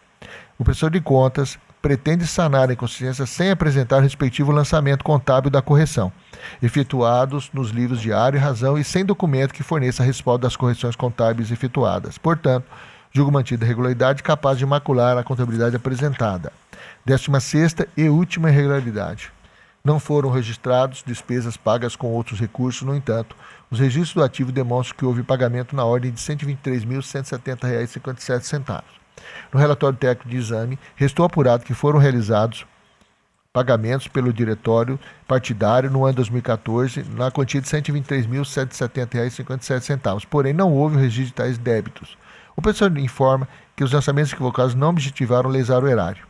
O prestador de contas pretende sanar a inconsistência sem apresentar o respectivo lançamento contábil da correção, efetuados nos livros Diário e Razão e sem documento que forneça respaldo das correções contábeis efetuadas. Portanto, julgo mantida a regularidade capaz de macular a contabilidade apresentada. 16ª e última irregularidade. Não foram registrados despesas pagas com outros recursos, no entanto, os registros do ativo demonstram que houve pagamento na ordem de R$ 123.170,57. No relatório técnico de exame, restou apurado que foram realizados pagamentos pelo diretório partidário no ano de 2014 na quantia de R$ 123.170,57, porém não houve o registro de tais débitos. O professor informa que os lançamentos equivocados não objetivaram lesar o erário.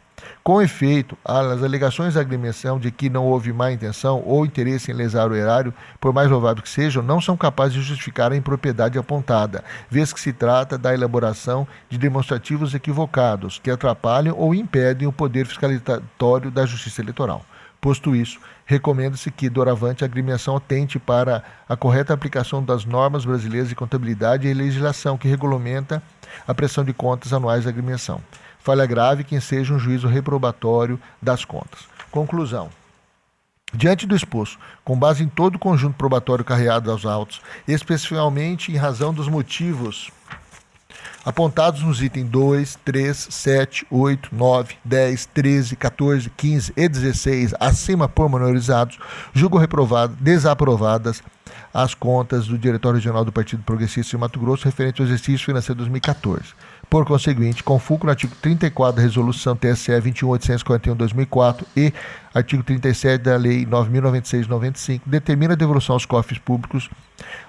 Com efeito, as alegações da agremiação de que não houve má intenção ou interesse em lesar o erário, por mais louvável que sejam, não são capazes de justificar a impropriedade apontada, vez que se trata da elaboração de demonstrativos equivocados, que atrapalham ou impedem o poder fiscalizatório da Justiça Eleitoral. Posto isso, recomenda-se que, doravante, a agremiação atente para a correta aplicação das normas brasileiras de contabilidade e legislação que regulamenta a prestação de contas anuais da agremiação. Falha grave que enseja um juízo reprobatório das contas. Conclusão. Diante do exposto, com base em todo o conjunto probatório carreado aos autos, especialmente em razão dos motivos apontados nos itens 2, 3, 7, 8, 9, 10, 13, 14, 15 e 16, acima pormenorizados, julgo desaprovadas as contas do Diretório Regional do Partido Progressista de Mato Grosso referente ao exercício financeiro 2014. Por conseguinte, com fulcro no artigo 34 da Resolução TSE 21.841/2004 e artigo 37 da Lei 9.096/95, determina a devolução aos cofres públicos,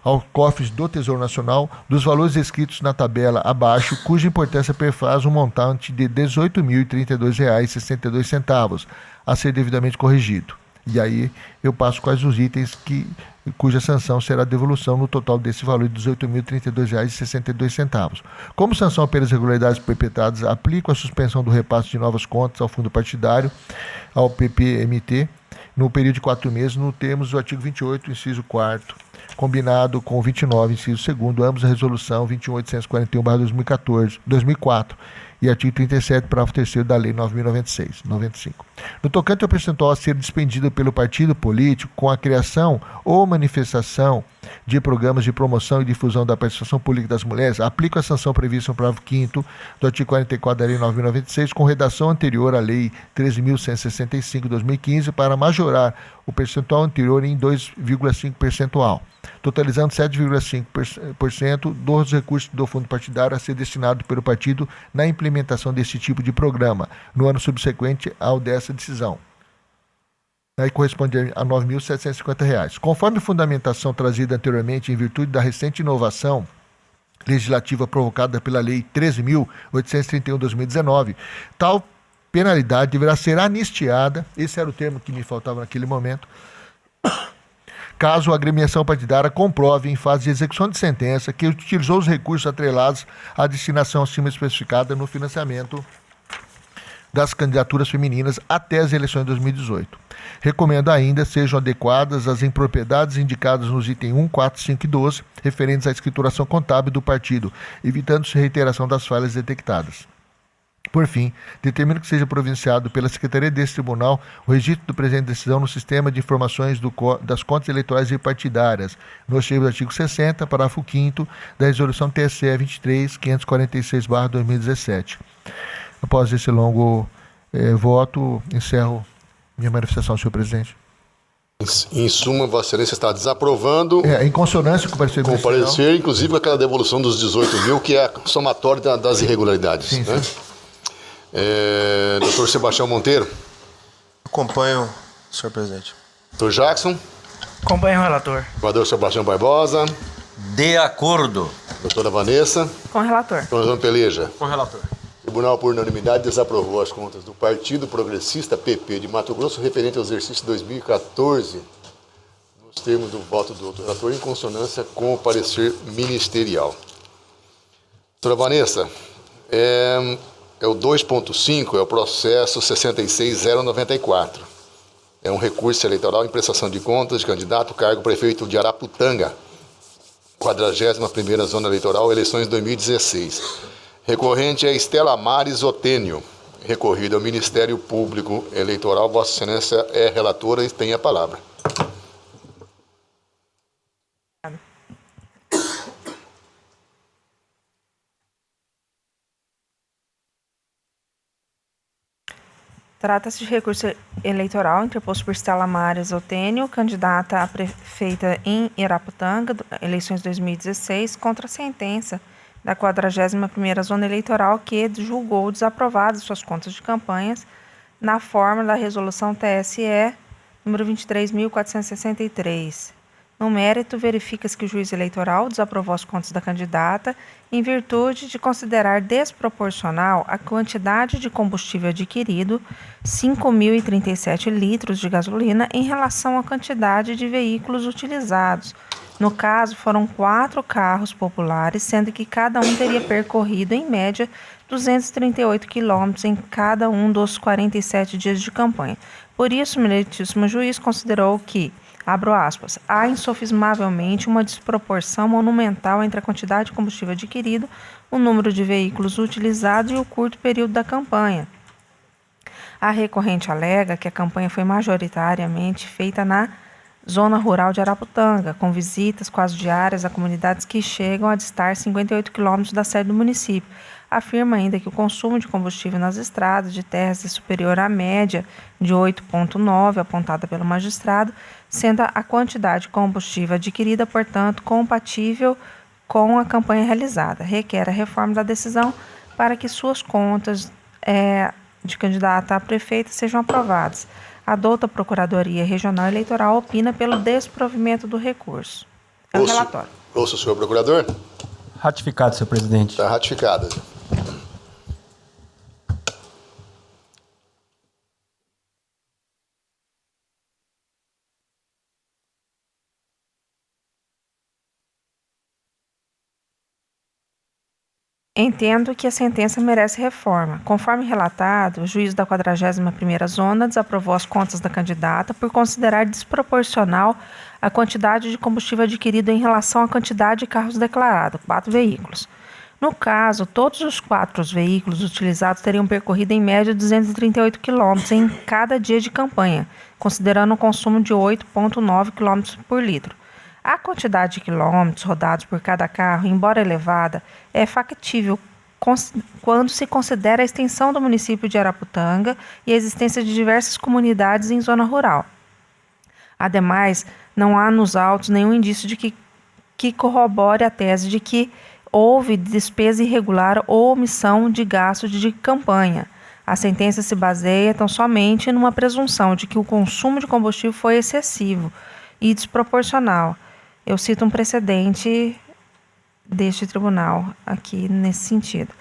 aos cofres do Tesouro Nacional, dos valores escritos na tabela abaixo, cuja importância perfaz um montante de R$ 18.032,62, a ser devidamente corrigido. E aí eu passo quais os itens cuja sanção será a devolução no total desse valor de R$ 18.032,62. Como sanção pelas irregularidades perpetradas, aplico a suspensão do repasse de novas contas ao fundo partidário, ao PPMT, no período de 4 meses, no termos do artigo 28, inciso 4º, combinado com o 29, inciso 2º, ambos a resolução 21.841/2004 e artigo 37, parágrafo 3º da Lei 9.096/95. No tocante ao percentual a ser despendido pelo partido político com a criação ou manifestação de programas de promoção e difusão da participação política das mulheres, aplico a sanção prevista no parágrafo 5º do artigo 44 da Lei 9.096, com redação anterior à Lei 13.165/2015, para majorar o percentual anterior em 2,5 percentual, totalizando 7,5% dos recursos do fundo partidário a ser destinado pelo partido na implementação desse tipo de programa, no ano subsequente ao dessa decisão. Aí corresponde a R$ 9.750. Conforme a fundamentação trazida anteriormente em virtude da recente inovação legislativa provocada pela Lei 13.831/2019, tal penalidade deverá ser anistiada, esse era o termo que me faltava naquele momento, caso a agremiação partidária comprove em fase de execução de sentença que utilizou os recursos atrelados à destinação acima especificada no financiamento das candidaturas femininas até as eleições de 2018. Recomendo ainda sejam adequadas as impropriedades indicadas nos itens 1, 4, 5 e 12, referentes à escrituração contábil do partido, evitando-se reiteração das falhas detectadas. Por fim, determino que seja providenciado pela Secretaria desse Tribunal o registro do presente decisão no Sistema de Informações das Contas Eleitorais e Partidárias, nos termos do artigo 60, parágrafo 5º da Resolução TSE 23.546/2017. Após esse longo voto, encerro minha manifestação, senhor presidente. Em suma, Vossa Excelência está desaprovando. Em consonância com o parecer com o parecer, inclusive com aquela devolução dos 18 mil, que é a somatória das irregularidades. Sim, né? sim. Doutor Sebastião Monteiro. Acompanho, senhor presidente. Doutor Jackson. Acompanho o relator. Senador Sebastião Barbosa. De acordo. Doutora Vanessa. Com o relator. Senador João Peleja. Com o relator. O Tribunal, por unanimidade, desaprovou as contas do Partido Progressista PP de Mato Grosso referente ao exercício 2014, nos termos do voto do relator, em consonância com o parecer ministerial. Doutora Vanessa, é o 2.5, é o processo 66094. É um recurso eleitoral em prestação de contas de candidato cargo prefeito de Araputanga, 41ª Zona Eleitoral, eleições 2016. Recorrente é Estela Mares Otênio, recorrido ao Ministério Público Eleitoral. Vossa Excelência é relatora e tem a palavra. Trata-se de recurso eleitoral interposto por Estela Mares Otênio, candidata a prefeita em Iraputanga, eleições 2016, contra a sentença da 41ª Zona Eleitoral, que julgou desaprovadas suas contas de campanhas na forma da Resolução TSE número 23.463, No mérito, verifica-se que o juiz eleitoral desaprovou as contas da candidata em virtude de considerar desproporcional a quantidade de combustível adquirido, 5.037 litros de gasolina, em relação à quantidade de veículos utilizados. No caso, foram 4 carros populares, sendo que cada um teria percorrido, em média, 238 quilômetros em cada um dos 47 dias de campanha. Por isso, o meritíssimo juiz considerou que, abro aspas, há insofismavelmente uma desproporção monumental entre a quantidade de combustível adquirido, o número de veículos utilizados e o curto período da campanha. A recorrente alega que a campanha foi majoritariamente feita na zona rural de Araputanga, com visitas quase diárias a comunidades que chegam a distar 58 quilômetros da sede do município. Afirma ainda que o consumo de combustível nas estradas de terras é superior à média de 8,9 apontada pelo magistrado, sendo a quantidade de combustível adquirida, portanto, compatível com a campanha realizada. Requer a reforma da decisão para que suas contas de candidata a prefeita sejam aprovadas. A douta Procuradoria Regional Eleitoral opina pelo desprovimento do recurso. É o relatório. Ouço o senhor procurador. Ratificado, senhor presidente. Está ratificada. Entendo que a sentença merece reforma. Conforme relatado, o juiz da 41ª Zona desaprovou as contas da candidata por considerar desproporcional a quantidade de combustível adquirido em relação à quantidade de carros declarados, 4 veículos. No caso, todos os 4 veículos utilizados teriam percorrido em média 238 quilômetros em cada dia de campanha, considerando um consumo de 8,9 km por litro. A quantidade de quilômetros rodados por cada carro, embora elevada, é factível quando se considera a extensão do município de Araputanga e a existência de diversas comunidades em zona rural. Ademais, não há nos autos nenhum indício de que corrobore a tese de que houve despesa irregular ou omissão de gasto de campanha. A sentença se baseia tão somente numa presunção de que o consumo de combustível foi excessivo e desproporcional. Eu cito um precedente deste tribunal aqui nesse sentido.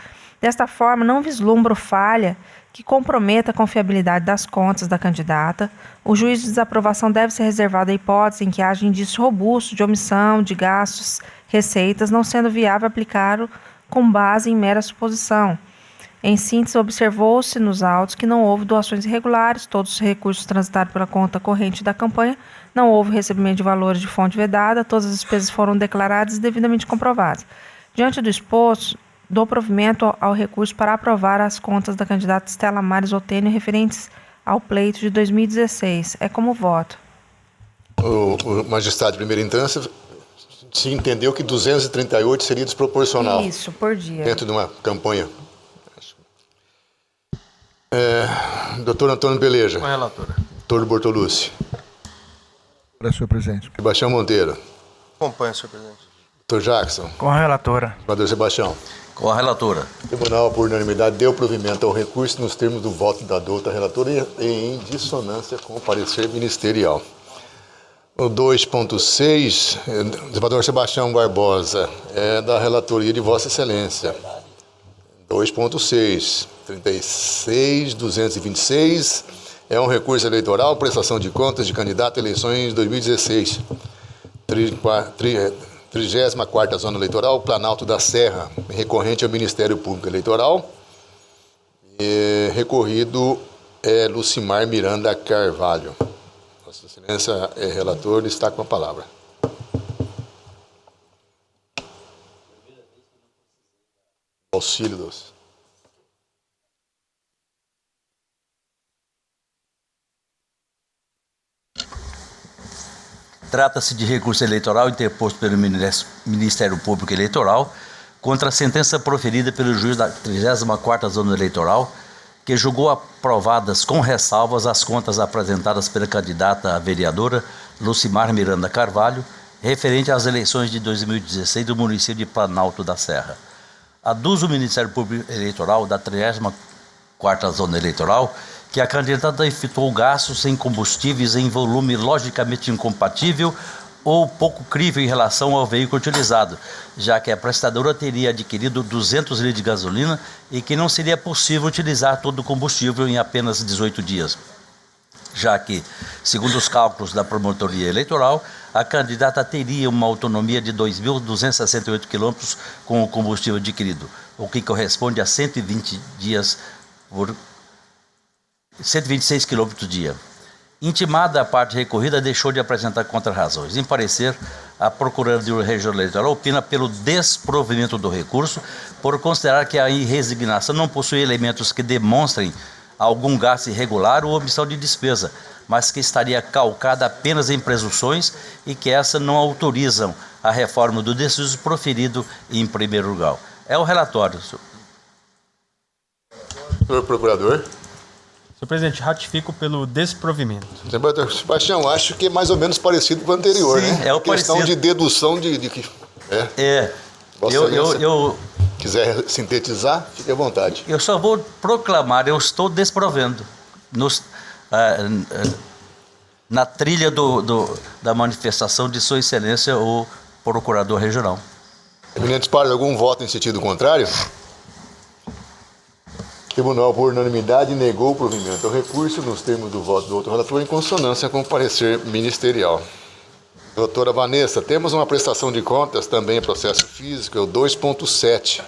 Desta forma, não vislumbro falha que comprometa a confiabilidade das contas da candidata. O juízo de desaprovação deve ser reservado à hipótese em que haja indício robusto de omissão de gastos, receitas, não sendo viável aplicá-lo com base em mera suposição. Em síntese, observou-se nos autos que não houve doações irregulares, todos os recursos transitaram pela conta corrente da campanha, não houve recebimento de valores de fonte vedada, todas as despesas foram declaradas e devidamente comprovadas. Diante do exposto, dou provimento ao recurso para aprovar as contas da candidata Stella Maris Otênio referentes ao pleito de 2016. É como voto. O magistrado de primeira instância se entendeu que 238 seria desproporcional. Isso, por dia. Dentro de uma campanha. Doutor Antônio Peleja. Com a relatora. Doutor Bortolucci. Para senhor presidente. Sebastião Monteiro. Acompanho, senhor presidente. Doutor Jackson. Com a relatora. Senador Sebastião. Com a relatora. O tribunal, por unanimidade, deu provimento ao recurso nos termos do voto da douta relatora e em dissonância com o parecer ministerial. O 2.6, desembargador Sebastião Barbosa, é da relatoria de Vossa Excelência. 2.6, 36.226, é um recurso eleitoral, prestação de contas de candidato a eleições 2016. 34ª Zona Eleitoral, Planalto da Serra, recorrente ao Ministério Público Eleitoral. Recorrido é Lucimar Miranda Carvalho. Vossa Excelência é relator, está com a palavra. Auxílio dos... Trata-se de recurso eleitoral interposto pelo Ministério Público Eleitoral contra a sentença proferida pelo juiz da 34ª Zona Eleitoral, que julgou aprovadas com ressalvas as contas apresentadas pela candidata a vereadora Lucimar Miranda Carvalho, referente às eleições de 2016 do município de Planalto da Serra. Aduz o Ministério Público Eleitoral da 34ª Zona Eleitoral que a candidata efetuou gastos em combustíveis em volume logicamente incompatível ou pouco crível em relação ao veículo utilizado, já que a prestadora teria adquirido 200 litros de gasolina e que não seria possível utilizar todo o combustível em apenas 18 dias, já que, segundo os cálculos da promotoria eleitoral, a candidata teria uma autonomia de 2.268 quilômetros com o combustível adquirido, o que corresponde a 120 dias por 126 quilômetros por dia. Intimada a parte recorrida, deixou de apresentar contrarrazões. Em parecer, a Procuradoria Regional Eleitoral opina pelo desprovimento do recurso, por considerar que a resignação não possui elementos que demonstrem algum gasto irregular ou omissão de despesa, mas que estaria calcada apenas em presunções e que essa não autorizam a reforma do deciso proferido em primeiro lugar. É o relatório. Senhor Procurador. Senhor presidente, ratifico pelo desprovimento. Senador Sebastião, acho que é mais ou menos parecido com o anterior, Sim, né? é o questão parecido. de dedução de que... Vossa Excelência, quiser sintetizar, fique à vontade. Eu só vou proclamar, eu estou desprovendo na trilha da manifestação de Sua Excelência, o Procurador Regional. Eminentes pares, algum voto em sentido contrário? O Tribunal, por unanimidade, negou o provimento ao recurso nos termos do voto do outro relator em consonância com o parecer ministerial. Doutora Vanessa, temos uma prestação de contas, também processo físico, é o 2.7.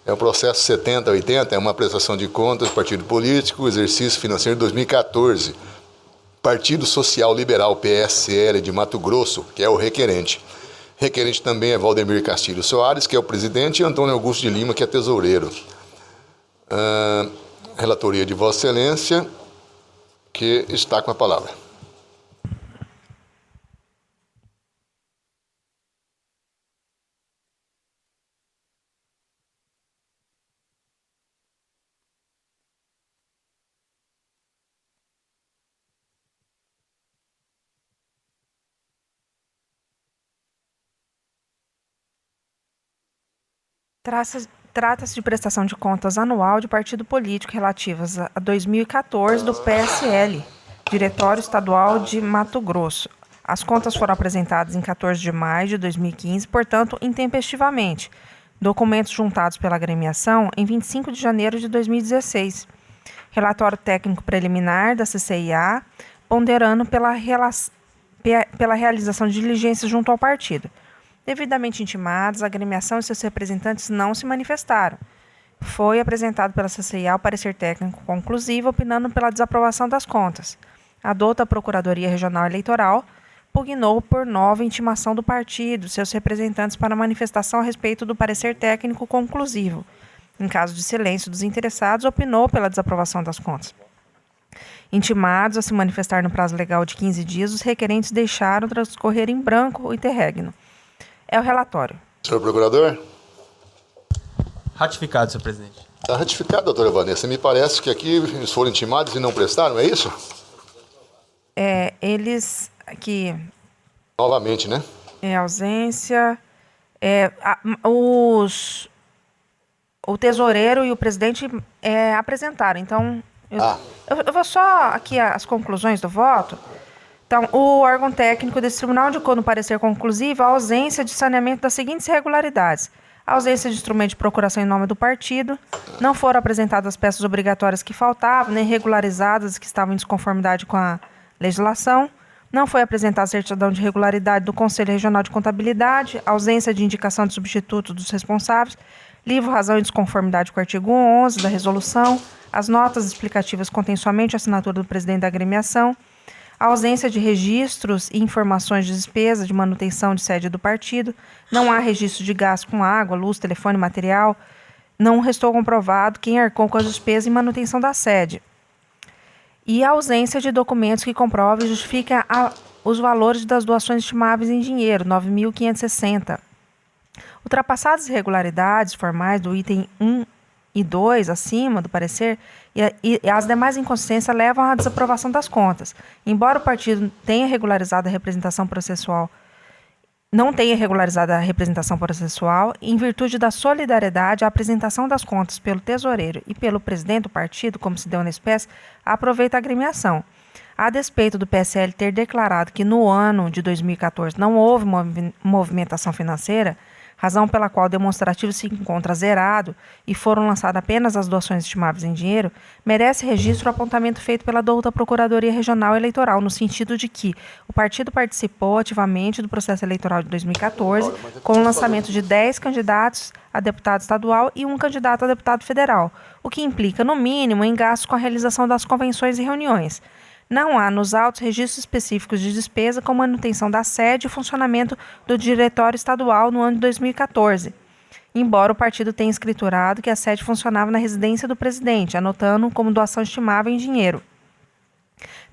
É o processo 7080, é uma prestação de contas, partido político, exercício financeiro de 2014. Partido Social Liberal, PSL, de Mato Grosso, que é o requerente. Requerente também é Valdemir Castilho Soares, que é o presidente, e Antônio Augusto de Lima, que é tesoureiro. Relatoria de Vossa Excelência, que está com a palavra. Trata-se de prestação de contas anual de partido político relativas a 2014 do PSL, Diretório Estadual de Mato Grosso. As contas foram apresentadas em 14 de maio de 2015, portanto, intempestivamente. Documentos juntados pela agremiação em 25 de janeiro de 2016. Relatório técnico preliminar da CCIA, ponderando pela realização de diligências junto ao partido. Devidamente intimados, a agremiação e seus representantes não se manifestaram. Foi apresentado pela CCIA o parecer técnico conclusivo, opinando pela desaprovação das contas. A douta Procuradoria Regional Eleitoral pugnou por nova intimação do partido, seus representantes para manifestação a respeito do parecer técnico conclusivo. Em caso de silêncio dos interessados, opinou pela desaprovação das contas. Intimados a se manifestar no prazo legal de 15 dias, os requerentes deixaram transcorrer em branco o interregno. É o relatório. Senhor Procurador? Ratificado, senhor presidente. Está ratificado, doutora Vanessa. Me parece que aqui eles foram intimados e não prestaram, é isso? Eles aqui... Novamente, né? Ausência... O tesoureiro e o presidente apresentaram. Então, eu vou só aqui as conclusões do voto. Então, o órgão técnico desse tribunal indicou no parecer conclusivo a ausência de saneamento das seguintes irregularidades. A ausência de instrumento de procuração em nome do partido, não foram apresentadas as peças obrigatórias que faltavam, nem regularizadas que estavam em desconformidade com a legislação, não foi apresentada a certidão de regularidade do Conselho Regional de Contabilidade, ausência de indicação de substituto dos responsáveis, livro razão em desconformidade com o artigo 11 da resolução, as notas explicativas contêm somente a assinatura do presidente da agremiação, a ausência de registros e informações de despesa de manutenção de sede do partido, não há registro de gasto com água, luz, telefone, material, não restou comprovado quem arcou com as despesas em manutenção da sede. E a ausência de documentos que comprovem e justifiquem os valores das doações estimáveis em dinheiro, 9.560. Ultrapassadas as irregularidades formais do item 1 e 2 acima do parecer, e as demais inconsistências levam à desaprovação das contas. Embora o partido tenha regularizado a representação processual, não tenha regularizado a representação processual, em virtude da solidariedade, a apresentação das contas pelo tesoureiro e pelo presidente do partido, como se deu na espécie, aproveita a agremiação. A despeito do PSL ter declarado que no ano de 2014 não houve movimentação financeira, razão pela qual o demonstrativo se encontra zerado e foram lançadas apenas as doações estimáveis em dinheiro, merece registro o apontamento feito pela douta Procuradoria Regional Eleitoral, no sentido de que o partido participou ativamente do processo eleitoral de 2014, com o lançamento de 10 candidatos a deputado estadual e um candidato a deputado federal, o que implica, no mínimo, em gastos com a realização das convenções e reuniões. Não há nos autos registros específicos de despesa com manutenção da sede e funcionamento do diretório estadual no ano de 2014, embora o partido tenha escriturado que a sede funcionava na residência do presidente, anotando como doação estimável em dinheiro.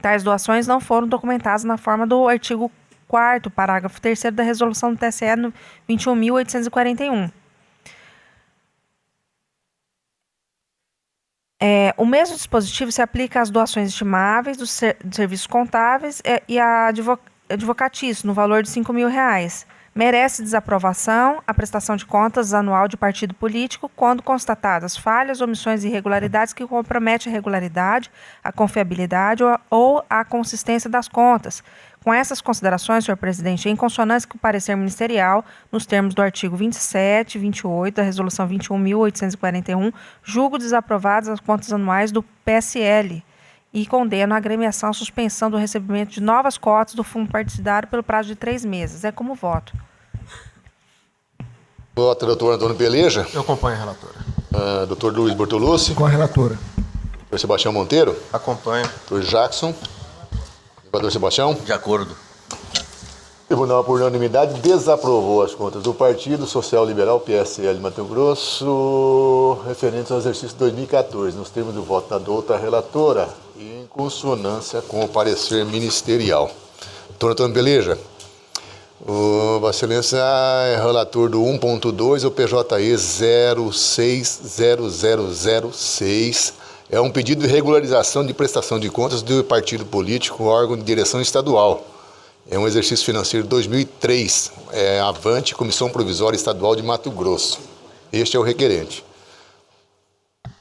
Tais doações não foram documentadas na forma do artigo 4º, parágrafo 3º da resolução do TSE no 21.841. O mesmo dispositivo se aplica às doações estimáveis dos serviços contábeis e a advocatício, no valor de R$5.000. Merece desaprovação a prestação de contas anual de partido político quando constatadas falhas, omissões e irregularidades que comprometem a regularidade, a confiabilidade ou a consistência das contas. Com essas considerações, senhor presidente, em consonância com o parecer ministerial, nos termos do artigo 27 e 28 da resolução 21.841, julgo desaprovadas as contas anuais do PSL e condeno a agremiação à suspensão do recebimento de novas cotas do fundo partidário pelo prazo de 3 meses. É como voto. Vota, doutor Antônio Peleja. Eu acompanho a relatora. Doutor Luiz Bortolucci. Com a relatora. Doutor Sebastião Monteiro. Acompanho. Doutor Jackson. Desembargador Sebastião. De acordo. O Tribunal, por unanimidade, desaprovou as contas do Partido Social Liberal, PSL Mato Grosso, referentes ao exercício 2014, nos termos do voto da douta relatora e em consonância com o parecer ministerial. Doutor Antônio Peleja, Vossa Excelência é relator do 1.2, o PJE 060006. É um pedido de regularização de prestação de contas do partido político, órgão de direção estadual. É um exercício financeiro de 2003. É Avante, Comissão Provisória Estadual de Mato Grosso. Este é o requerente.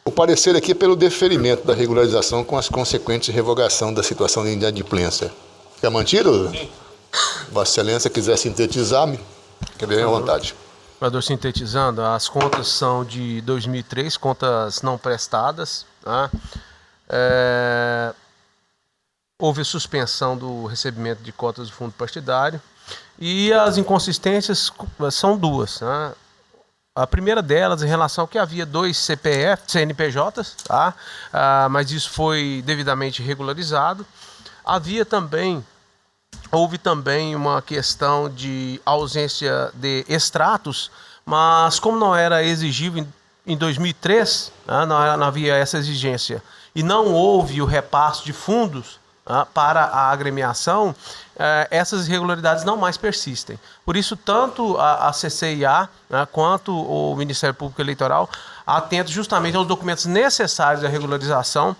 O parecer aqui é pelo deferimento da regularização com as consequentes revogação da situação de inadimplência. Fica mantido? Sim. Vossa Excelência quiser sintetizar, fique bem à vontade. Vereador, sintetizando, as contas são de 2003, contas não prestadas. Tá? Houve suspensão do recebimento de cotas do fundo partidário e as inconsistências são duas. Né? A primeira delas em relação ao que havia 2 CNPJs, tá? Mas isso foi devidamente regularizado. Houve também uma questão de ausência de extratos, mas como não era exigível em 2003, não havia essa exigência, e não houve o repasse de fundos para a agremiação, essas irregularidades não mais persistem. Por isso, tanto a CCIA quanto o Ministério Público Eleitoral, atentos justamente aos documentos necessários à regularização,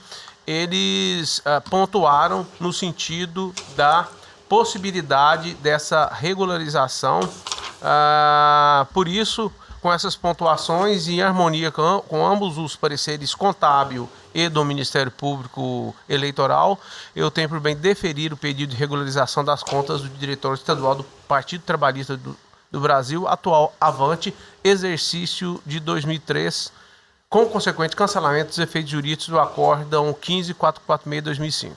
eles pontuaram no sentido da possibilidade dessa regularização. Por isso, com essas pontuações e em harmonia com ambos os pareceres contábil e do Ministério Público Eleitoral, eu tenho por bem deferir o pedido de regularização das contas do diretório estadual do Partido Trabalhista do Brasil, atual Avante, exercício de 2003, com consequente cancelamento dos efeitos jurídicos do Acórdão 15446/2005.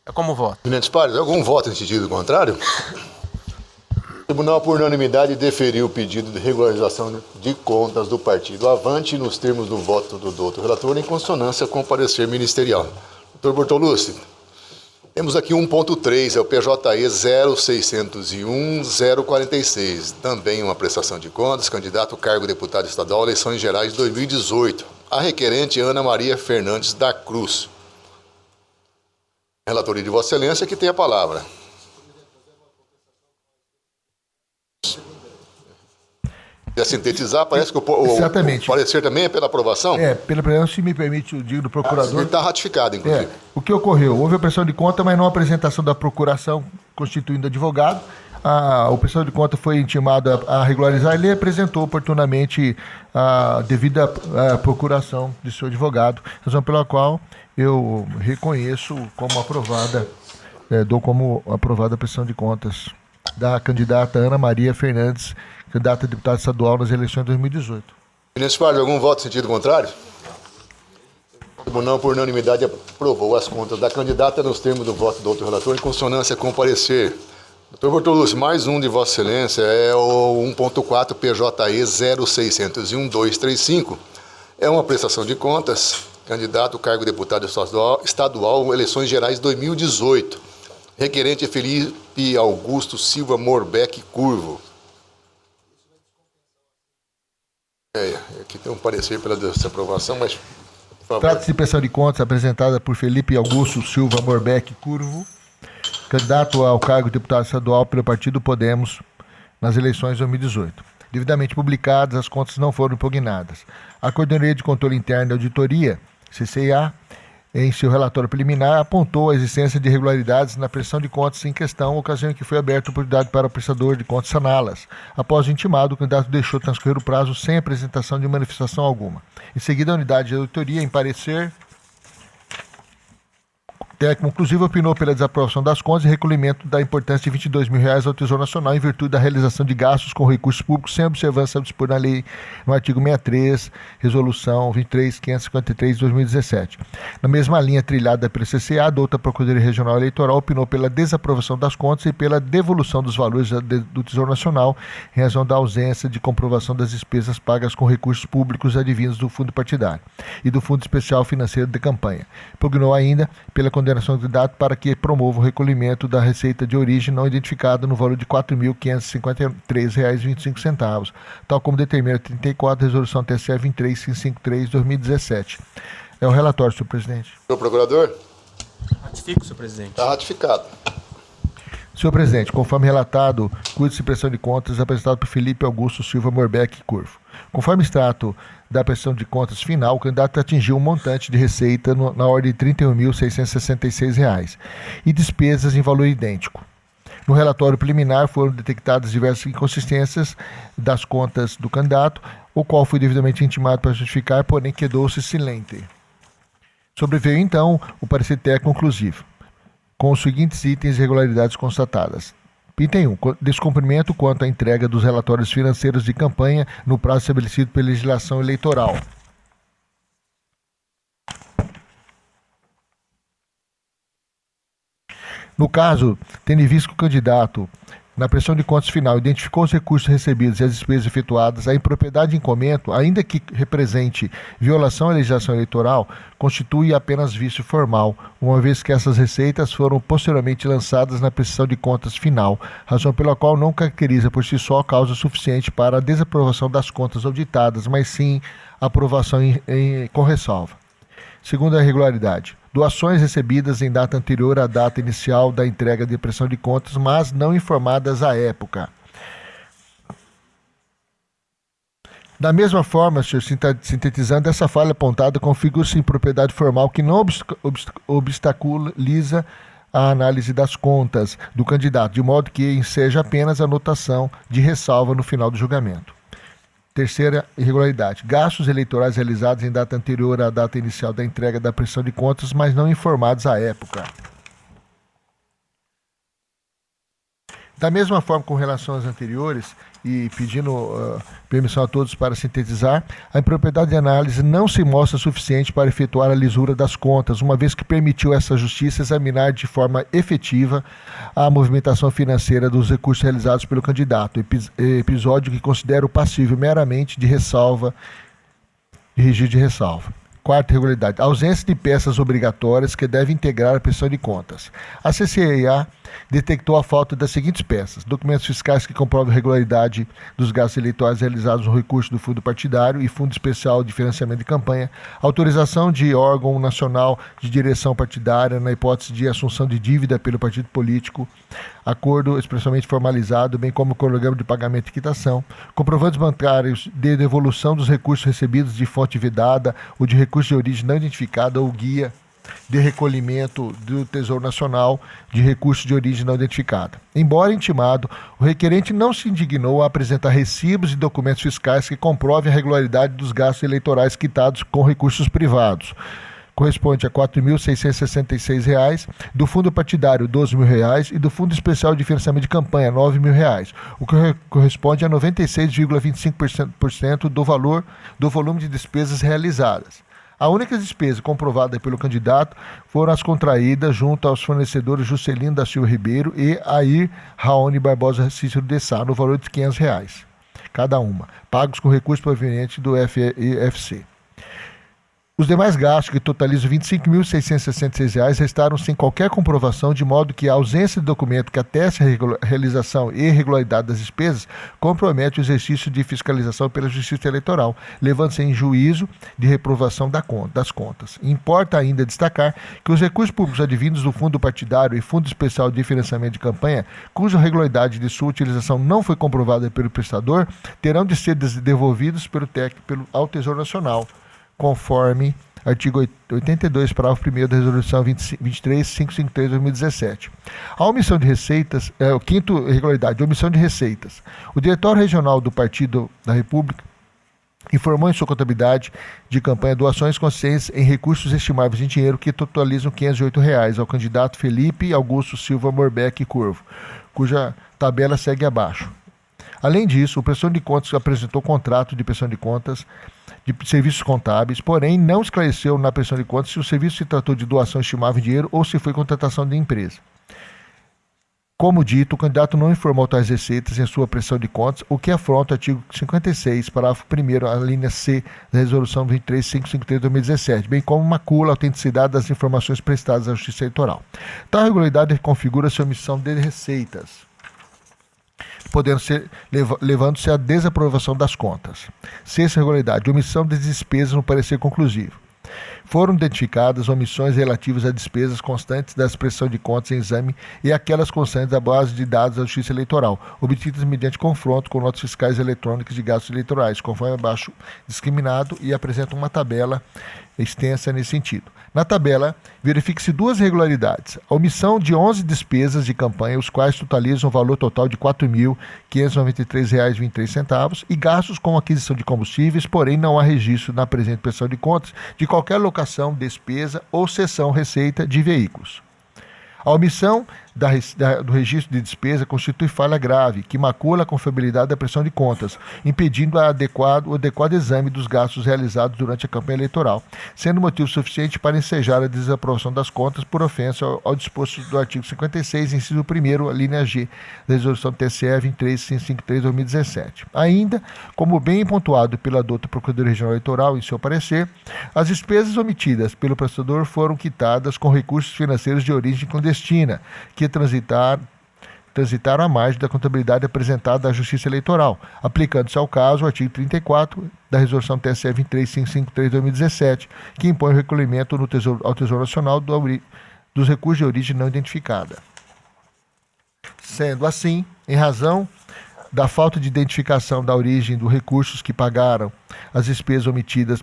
É como voto. Eminentes pares, algum voto em sentido contrário? O Tribunal, por unanimidade, deferiu o pedido de regularização de contas do partido Avante nos termos do voto do doutor relator, em consonância com o parecer ministerial. Doutor Bortolucci, temos aqui 1.3, é o PJE 0601-046, também uma prestação de contas, candidato cargo deputado estadual, eleições gerais de 2018. A requerente Ana Maria Fernandes da Cruz. Relatoria de Vossa Excelência, que tem a palavra. Quer sintetizar? Parece que o parecer também é pela aprovação? Pela aprovação, se me permite o digo do procurador. Ele está ratificado, inclusive. O que ocorreu? Houve a prestação de conta, mas não a apresentação da procuração constituindo advogado. O prestador de conta foi intimado a regularizar, ele apresentou oportunamente a devida procuração de seu advogado, razão pela qual eu reconheço como aprovada dou como aprovada a prestação de contas da candidata Ana Maria Fernandes, candidata a deputada estadual nas eleições de 2018. Nesse par, algum voto em sentido contrário? O tribunal, por unanimidade, aprovou as contas da candidata nos termos do voto do outro relator, em consonância com o parecer. Doutor Bortolucci, mais um de Vossa Excelência é o 1.4 PJE 0601-235. É uma prestação de contas, candidato ao cargo de deputado estadual, eleições gerais 2018. Requerente Felipe Augusto Silva Morbeck Curvo. Aqui tem um parecer pela desaprovação, mas, por favor. Trata-se de prestação de contas apresentada por Felipe Augusto Silva Morbeck Curvo, candidato ao cargo de deputado estadual pelo Partido Podemos nas eleições de 2018. Devidamente publicadas, as contas não foram impugnadas. A Coordenadoria de Controle Interno e Auditoria, CCIA, em seu relatório preliminar, apontou a existência de irregularidades na prestação de contas em questão, ocasião em que foi aberta a oportunidade para o prestador de contas saná-las. Após o intimado, o candidato deixou transcorrer o prazo sem apresentação de manifestação alguma. Em seguida, a unidade de auditoria, em parecer técnico conclusivo, opinou pela desaprovação das contas e recolhimento da importância de R$ 22 mil ao Tesouro Nacional em virtude da realização de gastos com recursos públicos sem observância dispor na lei no artigo 63, resolução 23.553 de 2017. Na mesma linha trilhada pela CCA, a outra Procuradoria Regional Eleitoral opinou pela desaprovação das contas e pela devolução dos valores do Tesouro Nacional em razão da ausência de comprovação das despesas pagas com recursos públicos advindos do fundo partidário e do Fundo Especial Financeiro de Campanha. Pugnou ainda pela condenação do candidato para que promova o recolhimento da receita de origem não identificada no valor de R$ 4.553,25, tal como determina a 34 Resolução TSE 23553 de 2017. É o relatório, senhor presidente. Senhor procurador? Ratifico, senhor presidente. Está ratificado. Senhor presidente, conforme relatado, cuide-se de prestação de contas apresentado por Felipe Augusto Silva Morbeck Curvo. Conforme extrato da prestação de contas final, o candidato atingiu um montante de receita na ordem de R$ 31.666 e despesas em valor idêntico. No relatório preliminar foram detectadas diversas inconsistências das contas do candidato, o qual foi devidamente intimado para justificar, porém quedou-se silente. Sobreveio então o parecer técnico conclusivo, com os seguintes itens e irregularidades constatadas. Item 1. Descumprimento quanto à entrega dos relatórios financeiros de campanha no prazo estabelecido pela legislação eleitoral. No caso, tendo em vista que o candidato, na prestação de contas final, identificou os recursos recebidos e as despesas efetuadas, a impropriedade de incomento, ainda que represente violação à legislação eleitoral, constitui apenas vício formal, uma vez que essas receitas foram posteriormente lançadas na prestação de contas final, razão pela qual não caracteriza por si só causa suficiente para a desaprovação das contas auditadas, mas sim aprovação com ressalva. Segunda irregularidade. Doações recebidas em data anterior à data inicial da entrega de prestação de contas, mas não informadas à época. Da mesma forma, senhor, sintetizando, essa falha apontada configura-se impropriedade formal que não obstaculiza a análise das contas do candidato, de modo que enseja apenas a anotação de ressalva no final do julgamento. Terceira irregularidade. Gastos eleitorais realizados em data anterior à data inicial da entrega da prestação de contas, mas não informados à época. Da mesma forma, com relação às anteriores, e pedindo permissão a todos para sintetizar, a impropriedade de análise não se mostra suficiente para efetuar a lisura das contas, uma vez que permitiu essa justiça examinar de forma efetiva a movimentação financeira dos recursos realizados pelo candidato, episódio que considero passível meramente de ressalva, de registro de ressalva. Quarta irregularidade. Ausência de peças obrigatórias que devem integrar a prestação de contas. A CCIA detectou a falta das seguintes peças: documentos fiscais que comprovam a regularidade dos gastos eleitorais realizados no recurso do fundo partidário e fundo especial de financiamento de campanha, autorização de órgão nacional de direção partidária na hipótese de assunção de dívida pelo partido político, acordo expressamente formalizado, bem como cronograma de pagamento e quitação, comprovantes bancários de devolução dos recursos recebidos de fonte vedada ou de recurso de origem não identificada ou guia de recolhimento do Tesouro Nacional de recursos de origem não identificada. Embora intimado, o requerente não se indignou a apresentar recibos e documentos fiscais que comprovem a regularidade dos gastos eleitorais quitados com recursos privados, corresponde a R$ 4.666, do fundo partidário R$ 12.000 e do fundo especial de financiamento de campanha R$ 9.000, o que corresponde a 96,25% do volume de despesas realizadas. A única despesa comprovada pelo candidato foram as contraídas junto aos fornecedores Juscelino da Silva Ribeiro e Air Raoni Barbosa Cícero de Sá, no valor de R$ 500, cada uma, pagos com recursos provenientes do FEFC. Os demais gastos, que totalizam R$ 25.666, restaram sem qualquer comprovação, de modo que a ausência de documento que ateste a realização e regularidade das despesas compromete o exercício de fiscalização pela Justiça Eleitoral, levando-se em juízo de reprovação das contas. Importa ainda destacar que os recursos públicos advindos do Fundo Partidário e Fundo Especial de Financiamento de Campanha, cuja regularidade de sua utilização não foi comprovada pelo prestador, terão de ser devolvidos pelo TEC ao Tesouro Nacional, conforme artigo 82, parágrafo 1º da Resolução 23553 de 2017. A omissão de receitas, quinto irregularidade, omissão de receitas. O Diretório Regional do Partido da República informou em sua contabilidade de campanha doações conscientes em recursos estimáveis em dinheiro que totalizam R$ 508 ao candidato Felipe Augusto Silva Morbeck Curvo, cuja tabela segue abaixo. Além disso, o prestador de contas apresentou contrato de prestação de contas de serviços contábeis, porém não esclareceu na prestação de contas se o serviço se tratou de doação estimável em dinheiro ou se foi contratação de empresa. Como dito, o candidato não informou tais receitas em sua prestação de contas, o que afronta o artigo 56, parágrafo 1º, a linha C da Resolução 23553 de 2017, bem como macula a autenticidade das informações prestadas à Justiça Eleitoral. Tal irregularidade configura-se omissão de receitas, podendo ser levando-se à desaprovação das contas. Sexta irregularidade, omissão de despesas no parecer conclusivo. Foram identificadas omissões relativas a despesas constantes da expressão de contas em exame e aquelas constantes da base de dados da Justiça Eleitoral, obtidas mediante confronto com notas fiscais eletrônicas de gastos eleitorais, conforme abaixo discriminado, e apresenta uma tabela extensa nesse sentido. Na tabela, verifique-se duas irregularidades. A omissão de 11 despesas de campanha, os quais totalizam um valor total de R$ 4.593,23, e gastos com aquisição de combustíveis, porém não há registro na presente prestação de contas de qualquer locação, despesa ou cessão receita de veículos. A omissão do registro de despesa constitui falha grave, que macula a confiabilidade da prestação de contas, impedindo o adequado exame dos gastos realizados durante a campanha eleitoral, sendo motivo suficiente para ensejar a desaprovação das contas por ofensa ao disposto do artigo 56, inciso 1º, a linha G, da Resolução TSE 23553 de 2017. Ainda, como bem pontuado pela douta Procuradora Regional Eleitoral em seu parecer, as despesas omitidas pelo prestador foram quitadas com recursos financeiros de origem clandestina, que transitaram à margem da contabilidade apresentada à Justiça Eleitoral, aplicando-se ao caso o artigo 34 da Resolução TSE 23553 de 2017, que impõe o recolhimento ao Tesouro Nacional dos recursos de origem não identificada. Sendo assim, em razão da falta de identificação da origem dos recursos que pagaram as despesas omitidas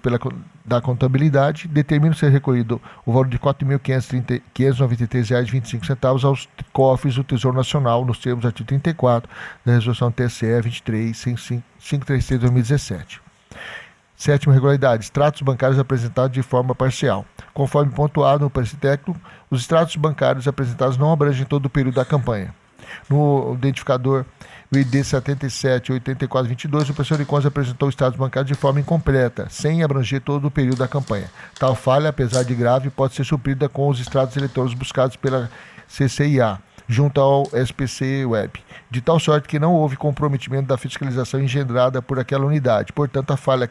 da contabilidade, determina ser recolhido o valor de R$ 4.593,25 aos cofres do Tesouro Nacional, nos termos do artigo 34 da Resolução TSE 23536 de 2017. Sétima irregularidade, extratos bancários apresentados de forma parcial. Conforme pontuado no parecer técnico, os extratos bancários apresentados não abrangem todo o período da campanha. No identificador do ID 778422, o prestador de contas apresentou os extratos bancários de forma incompleta, sem abranger todo o período da campanha. Tal falha, apesar de grave, pode ser suprida com os extratos eletrônicos buscados pela CCIA, junto ao SPC Web, de tal sorte que não houve comprometimento da fiscalização engendrada por aquela unidade. Portanto, a falha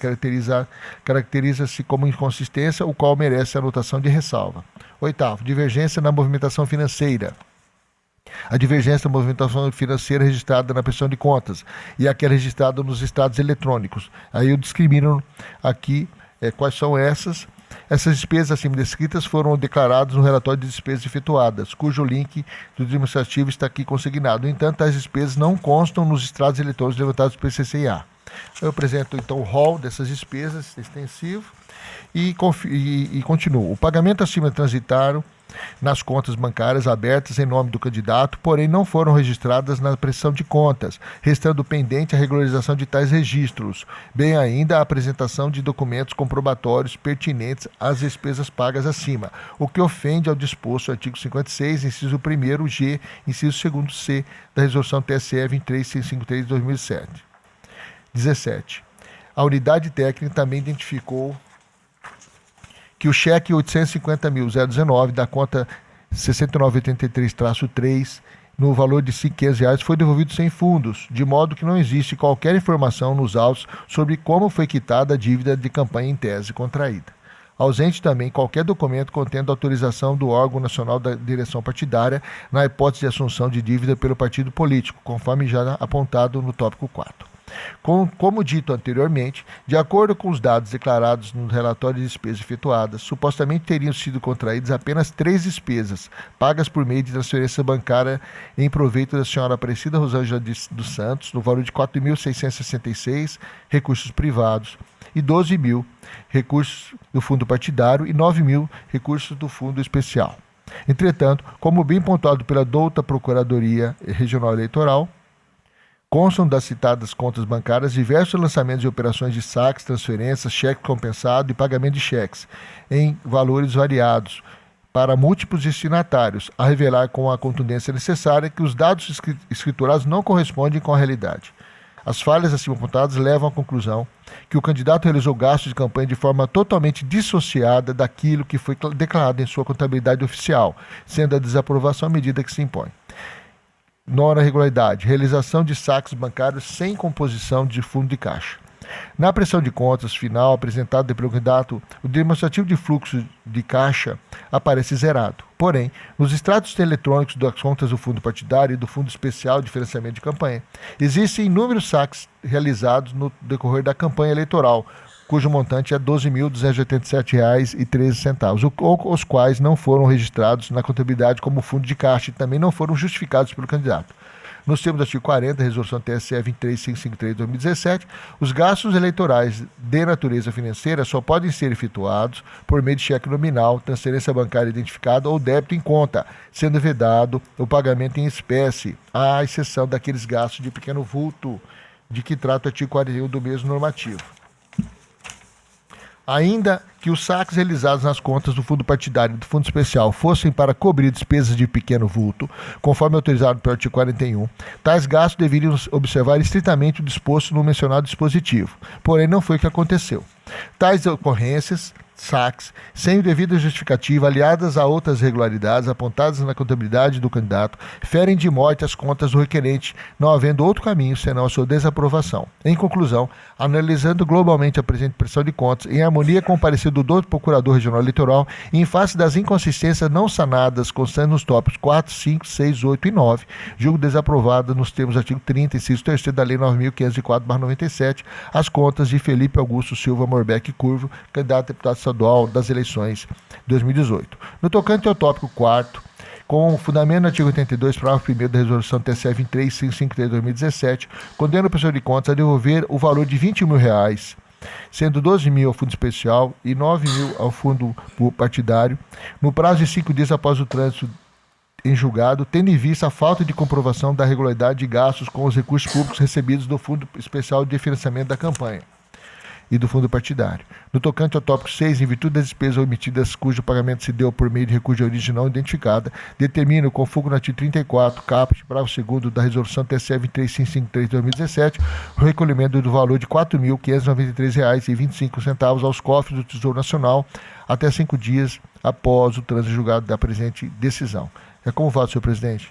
caracteriza-se como inconsistência, o qual merece anotação de ressalva. Oitavo, divergência na movimentação financeira. A divergência da movimentação financeira registrada na prestação de contas e aquela registrada nos extratos eletrônicos. Aí eu discrimino aqui quais são essas. Essas despesas acima descritas foram declaradas no relatório de despesas efetuadas, cujo link do administrativo está aqui consignado. No entanto, tais despesas não constam nos extratos eletrônicos levantados pelo CCIA. Eu apresento então o rol dessas despesas extensivo E continua. O pagamento acima transitaram nas contas bancárias abertas em nome do candidato, porém não foram registradas na prestação de contas, restando pendente a regularização de tais registros, bem ainda a apresentação de documentos comprobatórios pertinentes às despesas pagas acima, o que ofende ao disposto do artigo 56, inciso 1º G, inciso 2º C, da resolução TSE 23653 de 2007. 17. A unidade técnica também identificou que o cheque 850.019 da conta 6983-3, no valor de R$ 500, foi devolvido sem fundos, de modo que não existe qualquer informação nos autos sobre como foi quitada a dívida de campanha em tese contraída. Ausente também qualquer documento contendo autorização do órgão nacional da direção partidária na hipótese de assunção de dívida pelo partido político, conforme já apontado no tópico 4. Como dito anteriormente, de acordo com os dados declarados no relatório de despesas efetuadas, supostamente teriam sido contraídas apenas 3 despesas, pagas por meio de transferência bancária em proveito da senhora Aparecida Rosângela dos Santos, no valor de R$ 4.666, recursos privados, e 12.000 recursos do fundo partidário e 9.000 recursos do fundo especial. Entretanto, como bem pontuado pela douta Procuradoria Regional Eleitoral, constam das citadas contas bancárias diversos lançamentos de operações de saques, transferências, cheque compensado e pagamento de cheques, em valores variados, para múltiplos destinatários, a revelar com a contundência necessária que os dados escriturados não correspondem com a realidade. As falhas acima apontadas levam à conclusão que o candidato realizou gastos de campanha de forma totalmente dissociada daquilo que foi declarado em sua contabilidade oficial, sendo a desaprovação a medida que se impõe. Nona irregularidade, realização de saques bancários sem composição de fundo de caixa. Na prestação de contas final apresentada pelo candidato, o demonstrativo de fluxo de caixa aparece zerado. Porém, nos extratos eletrônicos das contas do fundo partidário e do fundo especial de financiamento de campanha, existem inúmeros saques realizados no decorrer da campanha eleitoral, cujo montante é R$ 12.287,13, os quais não foram registrados na contabilidade como fundo de caixa e também não foram justificados pelo candidato. Nos termos do artigo 40 da Resolução TSE 23553 de 2017, os gastos eleitorais de natureza financeira só podem ser efetuados por meio de cheque nominal, transferência bancária identificada ou débito em conta, sendo vedado o pagamento em espécie, à exceção daqueles gastos de pequeno vulto de que trata o artigo 41 do mesmo normativo. Ainda que os saques realizados nas contas do fundo partidário e do fundo especial fossem para cobrir despesas de pequeno vulto, conforme autorizado pelo artigo 41, tais gastos deveriam observar estritamente o disposto no mencionado dispositivo. Porém, não foi o que aconteceu. Tais ocorrências, saques, sem devida justificativa, aliadas a outras irregularidades apontadas na contabilidade do candidato, ferem de morte as contas do requerente, não havendo outro caminho senão a sua desaprovação. Em conclusão, analisando globalmente a presente prestação de contas, em harmonia com o parecer do doutor Procurador Regional Eleitoral, e em face das inconsistências não sanadas constantes nos tópicos 4, 5, 6, 8 e 9, julgo desaprovada nos termos do artigo 30, inciso 3º da Lei 9.504/97, as contas de Felipe Augusto Silva Morbeck Curvo, candidato a deputado estadual das eleições 2018. No tocante ao tópico 4º, com fundamento no artigo 82, parágrafo 1º da Resolução TSE 23553 de 2017, condena o professor de contas a devolver o valor de R$ 21.000, sendo 12.000 ao fundo especial e 9.000 ao fundo partidário, no prazo de 5 dias após o trânsito em julgado, tendo em vista a falta de comprovação da regularidade de gastos com os recursos públicos recebidos do Fundo Especial de Financiamento da Campanha e do fundo partidário. No tocante ao tópico 6, em virtude das despesas omitidas cujo pagamento se deu por meio de recurso de origem não identificada, determina com fogo no artigo 34, caput, parágrafo 2º da Resolução TSE 23553 de 2017, o recolhimento do valor de R$ 4.593,25 aos cofres do Tesouro Nacional até 5 dias após o trânsito julgado da presente decisão. É como voto, senhor presidente?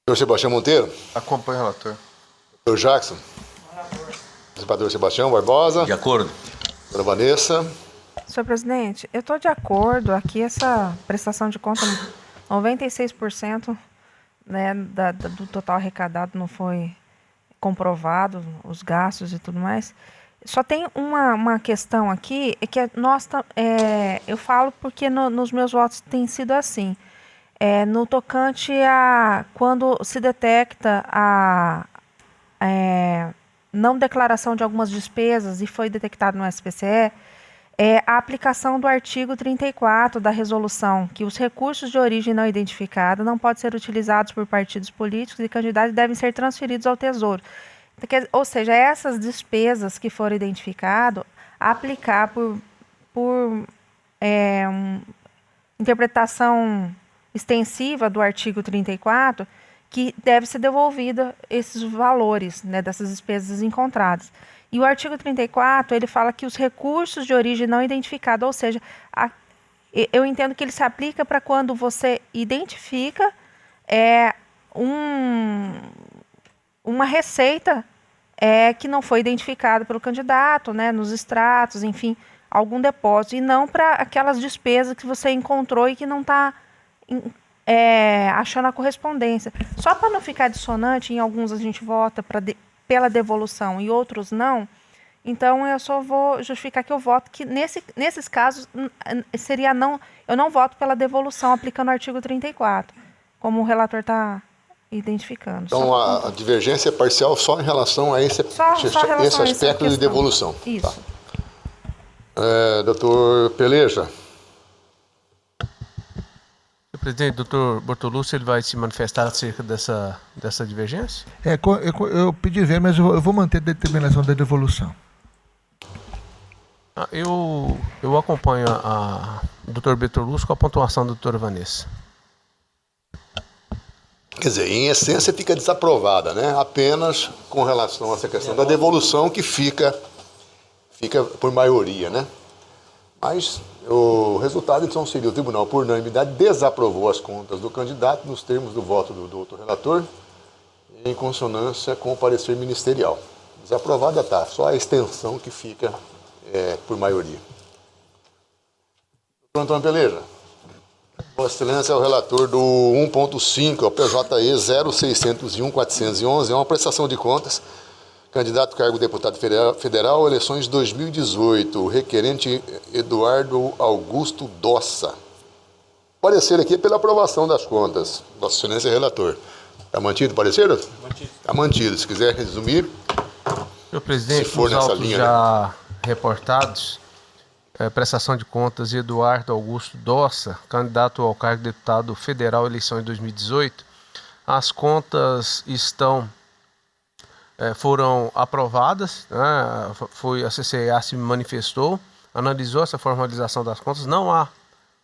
Senhor Sebastião Monteiro. Acompanho o relator. Senhor Jackson. Desembargador Sebastião Barbosa. De acordo. Doutora Vanessa. Senhor presidente, eu estou de acordo aqui, essa prestação de conta, 96%, né, do total arrecadado não foi comprovado, os gastos e tudo mais. Só tem uma questão aqui, é que eu falo porque nos meus votos tem sido assim. No tocante a quando se detecta não declaração de algumas despesas e foi detectado no SPCE, é a aplicação do artigo 34 da resolução, que os recursos de origem não identificada não podem ser utilizados por partidos políticos e candidatos e devem ser transferidos ao Tesouro. Ou seja, essas despesas que foram identificadas, aplicar por interpretação extensiva do artigo 34, que deve ser devolvida esses valores, né, dessas despesas encontradas. E o artigo 34, ele fala que os recursos de origem não identificada, ou seja, eu entendo que ele se aplica para quando você identifica uma receita que não foi identificada pelo candidato, né, nos extratos, enfim, algum depósito, e não para aquelas despesas que você encontrou e que não está achando a correspondência. Só para não ficar dissonante, em alguns a gente vota pela devolução e outros não, então eu só vou justificar que eu voto que nesses casos seria não, eu não voto pela devolução aplicando o artigo 34, como o relator está identificando. Então a divergência é parcial só em relação a esse aspecto de devolução. Isso. Tá. Doutor Peleja. Presidente, doutor Bortolucci, ele vai se manifestar acerca dessa divergência? Eu pedi ver, mas eu vou manter a determinação da devolução. Eu acompanho o doutor Bortolucci com a pontuação da doutora Vanessa. Quer dizer, em essência fica desaprovada, né? Apenas com relação a essa questão da devolução que fica por maioria, né? Mas o resultado, então, seria o tribunal, por unanimidade, desaprovou as contas do candidato nos termos do voto do outro relator, em consonância com o parecer ministerial. Desaprovada está, só a extensão que fica por maioria. Doutor Antônio Peleja. Vossa Excelência é o relator do 1.5, é o PJE 0601-411, é uma prestação de contas. Candidato cargo deputado federal, eleições 2018, requerente Eduardo Augusto Dossa. Parecer aqui pela aprovação das contas. Vossa Excelência é relator. Está mantido o parecer? Mantido. Está mantido. Se quiser resumir. Senhor presidente, se for nos nessa autos linha, já né? reportados, prestação de contas de Eduardo Augusto Dossa, candidato ao cargo de deputado federal, eleições 2018. As contas foram aprovadas, né? A CCEA se manifestou, analisou essa formalização das contas, não há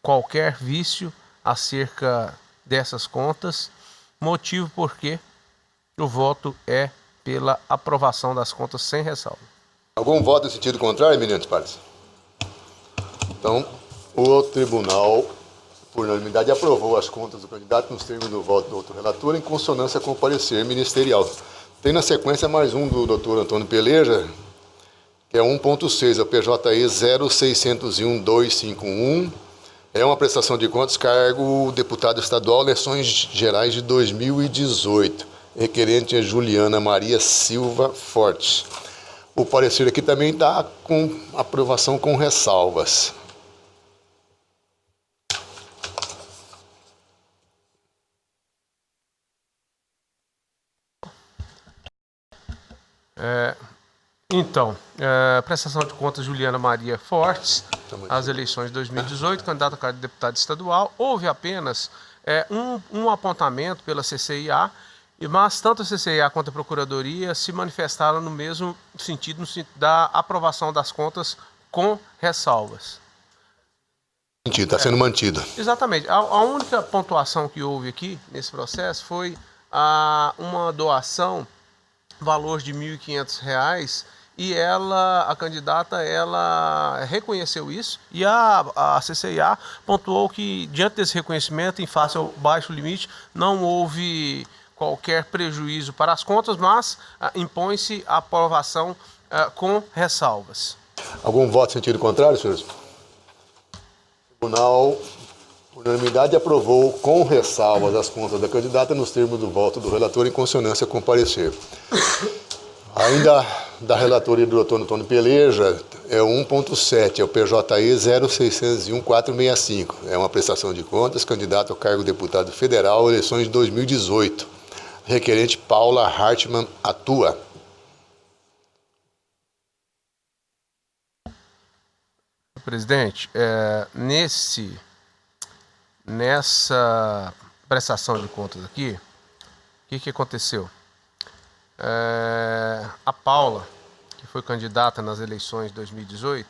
qualquer vício acerca dessas contas, motivo porque o voto é pela aprovação das contas sem ressalva. Algum voto em sentido contrário, eminentes pares? Então, o tribunal, por unanimidade, aprovou as contas do candidato nos termos do voto do outro relator, em consonância com o parecer ministerial. Tem na sequência mais um do doutor Antônio Peleja, que é 1.6, é o PJE 0601-251. É uma prestação de contas, cargo deputado estadual, eleições gerais de 2018. Requerente é Juliana Maria Silva Fortes. O parecer aqui também está com aprovação com ressalvas. Prestação de contas Juliana Maria Fortes, as eleições de 2018, candidato a cargo de deputado estadual. Houve apenas um apontamento pela CCIA, mas tanto a CCIA quanto a Procuradoria se manifestaram no mesmo sentido, no sentido da aprovação das contas com ressalvas. Está sendo mantida. Exatamente. A única pontuação que houve aqui nesse processo foi uma doação, valor de R$ 1.500, e a candidata, ela reconheceu isso, e a CCIA pontuou que, diante desse reconhecimento, em face ao baixo limite, não houve qualquer prejuízo para as contas, mas impõe-se a aprovação com ressalvas. Algum voto em sentido contrário, senhores? O tribunal, por unanimidade, aprovou com ressalvas as contas da candidata nos termos do voto do relator em consonância com o parecer. Ainda da relatoria do doutor Antônio Peleja, é o 1.7, é o PJE 0601-465. É uma prestação de contas, candidato ao cargo de deputado federal, eleições de 2018. Requerente Paula Hartmann Atua. Presidente, nessa prestação de contas aqui, o que aconteceu? A Paula, que foi candidata nas eleições de 2018,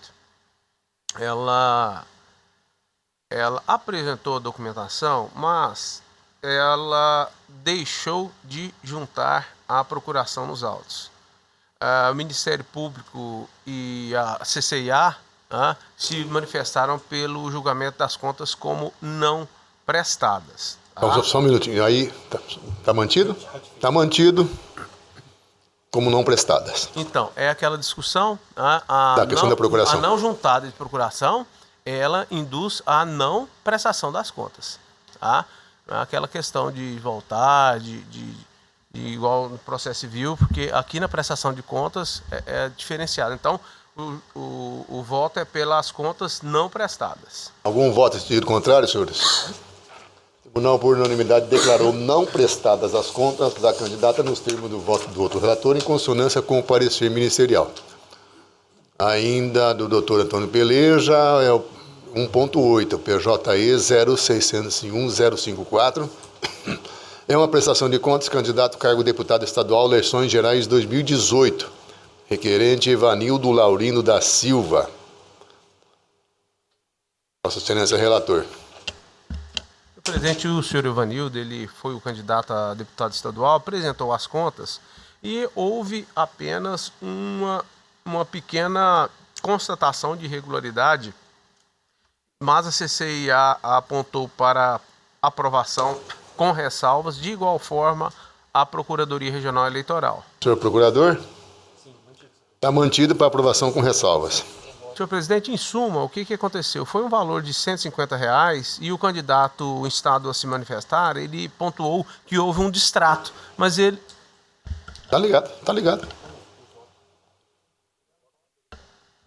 ela apresentou a documentação, mas ela deixou de juntar a procuração nos autos. O Ministério Público e a CCIA se manifestaram pelo julgamento das contas como não prestadas. Então, só um minutinho. Aí, tá mantido? Tá mantido como não prestadas. Então, é aquela discussão, Da questão da procuração. a não juntada de procuração, ela induz a não prestação das contas. Tá? Aquela questão de voltar, de igual no processo civil, porque aqui na prestação de contas é diferenciado. Então, o voto é pelas contas não prestadas. Algum voto em sentido contrário, senhores? O tribunal, por unanimidade, declarou não prestadas as contas da candidata nos termos do voto do outro relator, em consonância com o parecer ministerial. Ainda do doutor Antônio Peleja, é o 1.8, PJE 0601-054. É uma prestação de contas, candidato cargo deputado estadual, eleições gerais 2018. Requerente Evanildo Laurindo da Silva. Vossa Excelência, relator. Presidente, o senhor Evanildo, ele foi o candidato a deputado estadual, apresentou as contas e houve apenas uma pequena constatação de irregularidade, mas a CCIA apontou para aprovação com ressalvas, de igual forma a Procuradoria Regional Eleitoral. Senhor Procurador? Está mantido para aprovação com ressalvas. Senhor presidente, em suma, o que aconteceu? Foi um valor de R$150 e o candidato instado a se manifestar, ele pontuou que houve um distrato, mas ele... Tá ligado.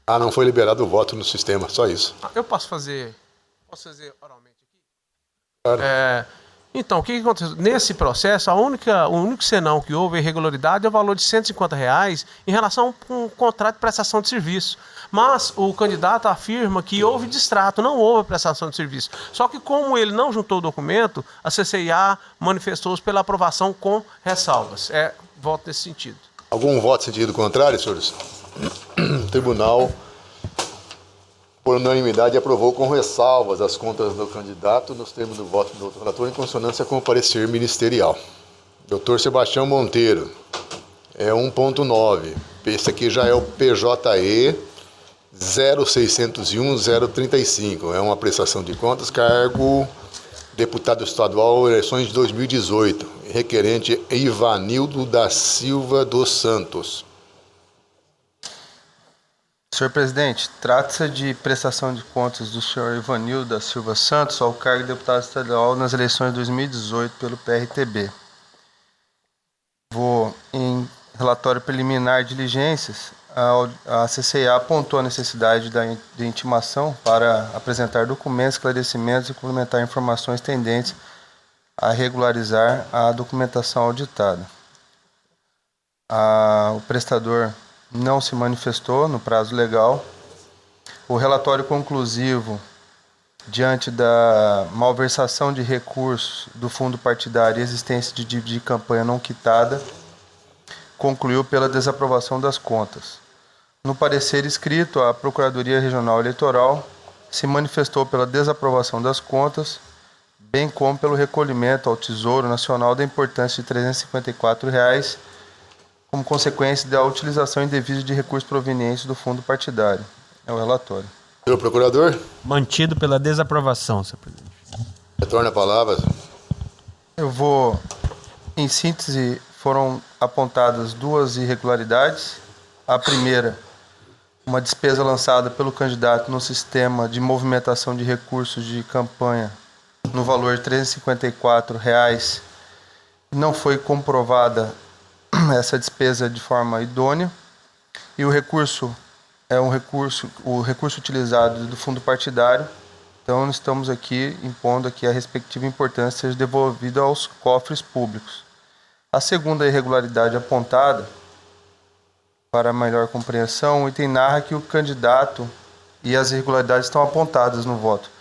Não foi liberado o voto no sistema, só isso. Eu posso fazer oralmente aqui? Claro. Então, o que aconteceu? Nesse processo, o único senão que houve irregularidade é o valor de R$150 em relação a um contrato de prestação de serviço. Mas o candidato afirma que houve distrato, não houve prestação de serviço. Só que como ele não juntou o documento, a CCIA manifestou-se pela aprovação com ressalvas. Voto nesse sentido. Algum voto em sentido contrário, senhores? O tribunal, por unanimidade, aprovou com ressalvas as contas do candidato nos termos do voto do outro relator, em consonância com o parecer ministerial. Doutor Sebastião Monteiro, 1.9. Esse aqui já é o PJE 0601-035. É uma prestação de contas, cargo deputado estadual, eleições de 2018. Requerente Ivanildo da Silva dos Santos. Senhor presidente, trata-se de prestação de contas do senhor Ivanildo da Silva Santos ao cargo de deputado estadual nas eleições de 2018 pelo PRTB. Em relatório preliminar de diligências, a CCIA apontou a necessidade de intimação para apresentar documentos, esclarecimentos e complementar informações tendentes a regularizar a documentação auditada. O prestador não se manifestou no prazo legal. O relatório conclusivo, diante da malversação de recursos do fundo partidário e existência de dívida de campanha não quitada, concluiu pela desaprovação das contas. No parecer escrito, a Procuradoria Regional Eleitoral se manifestou pela desaprovação das contas, bem como pelo recolhimento ao Tesouro Nacional da importância de R$354, como consequência da utilização indevida de recursos provenientes do fundo partidário. É o relatório. Senhor Procurador? Mantido pela desaprovação, senhor presidente. Retorna a palavra. Em síntese, foram apontadas duas irregularidades. A primeira, uma despesa lançada pelo candidato no sistema de movimentação de recursos de campanha no valor de R$354. Não foi comprovada essa despesa de forma idônea, e o recurso utilizado do fundo partidário. Então, estamos aqui impondo que a respectiva importância seja devolvida aos cofres públicos. A segunda irregularidade apontada, para melhor compreensão, o item narra que o candidato e as irregularidades estão apontadas no voto.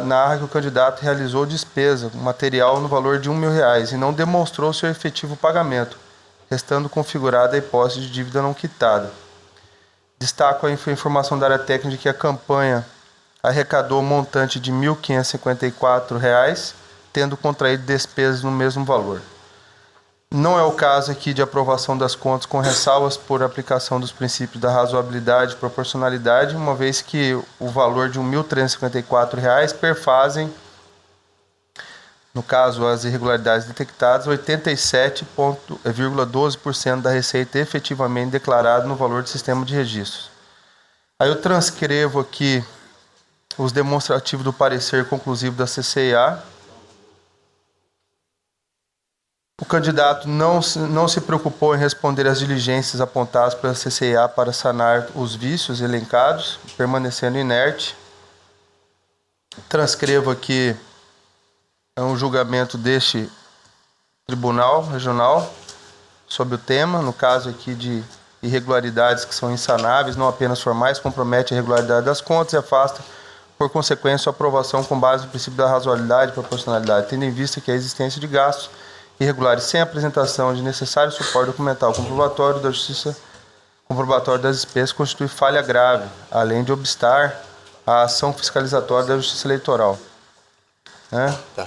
Narra que o candidato realizou despesa material no valor de R$1.000 e não demonstrou seu efetivo pagamento, restando configurada a hipótese de dívida não quitada. Destaco a informação da área técnica de que a campanha arrecadou um montante de R$ 1.554, tendo contraído despesas no mesmo valor. Não é o caso aqui de aprovação das contas com ressalvas por aplicação dos princípios da razoabilidade e proporcionalidade, uma vez que o valor de R$ 1.354 perfazem, no caso as irregularidades detectadas, 87,12% da receita efetivamente declarada no valor do sistema de registros. Aí eu transcrevo aqui os demonstrativos do parecer conclusivo da CCEA. O candidato não se preocupou em responder às diligências apontadas pela CCEA para sanar os vícios elencados, permanecendo inerte. Transcrevo aqui um julgamento deste Tribunal Regional sobre o tema, no caso aqui de irregularidades que são insanáveis, não apenas formais, compromete a regularidade das contas e afasta, por consequência, a aprovação com base no princípio da razoabilidade e proporcionalidade, tendo em vista que a existência de gastos irregulares sem apresentação de necessário suporte documental comprobatório da Justiça, comprobatório das despesas, constitui falha grave, além de obstar a ação fiscalizatória da Justiça Eleitoral. Né? Tá.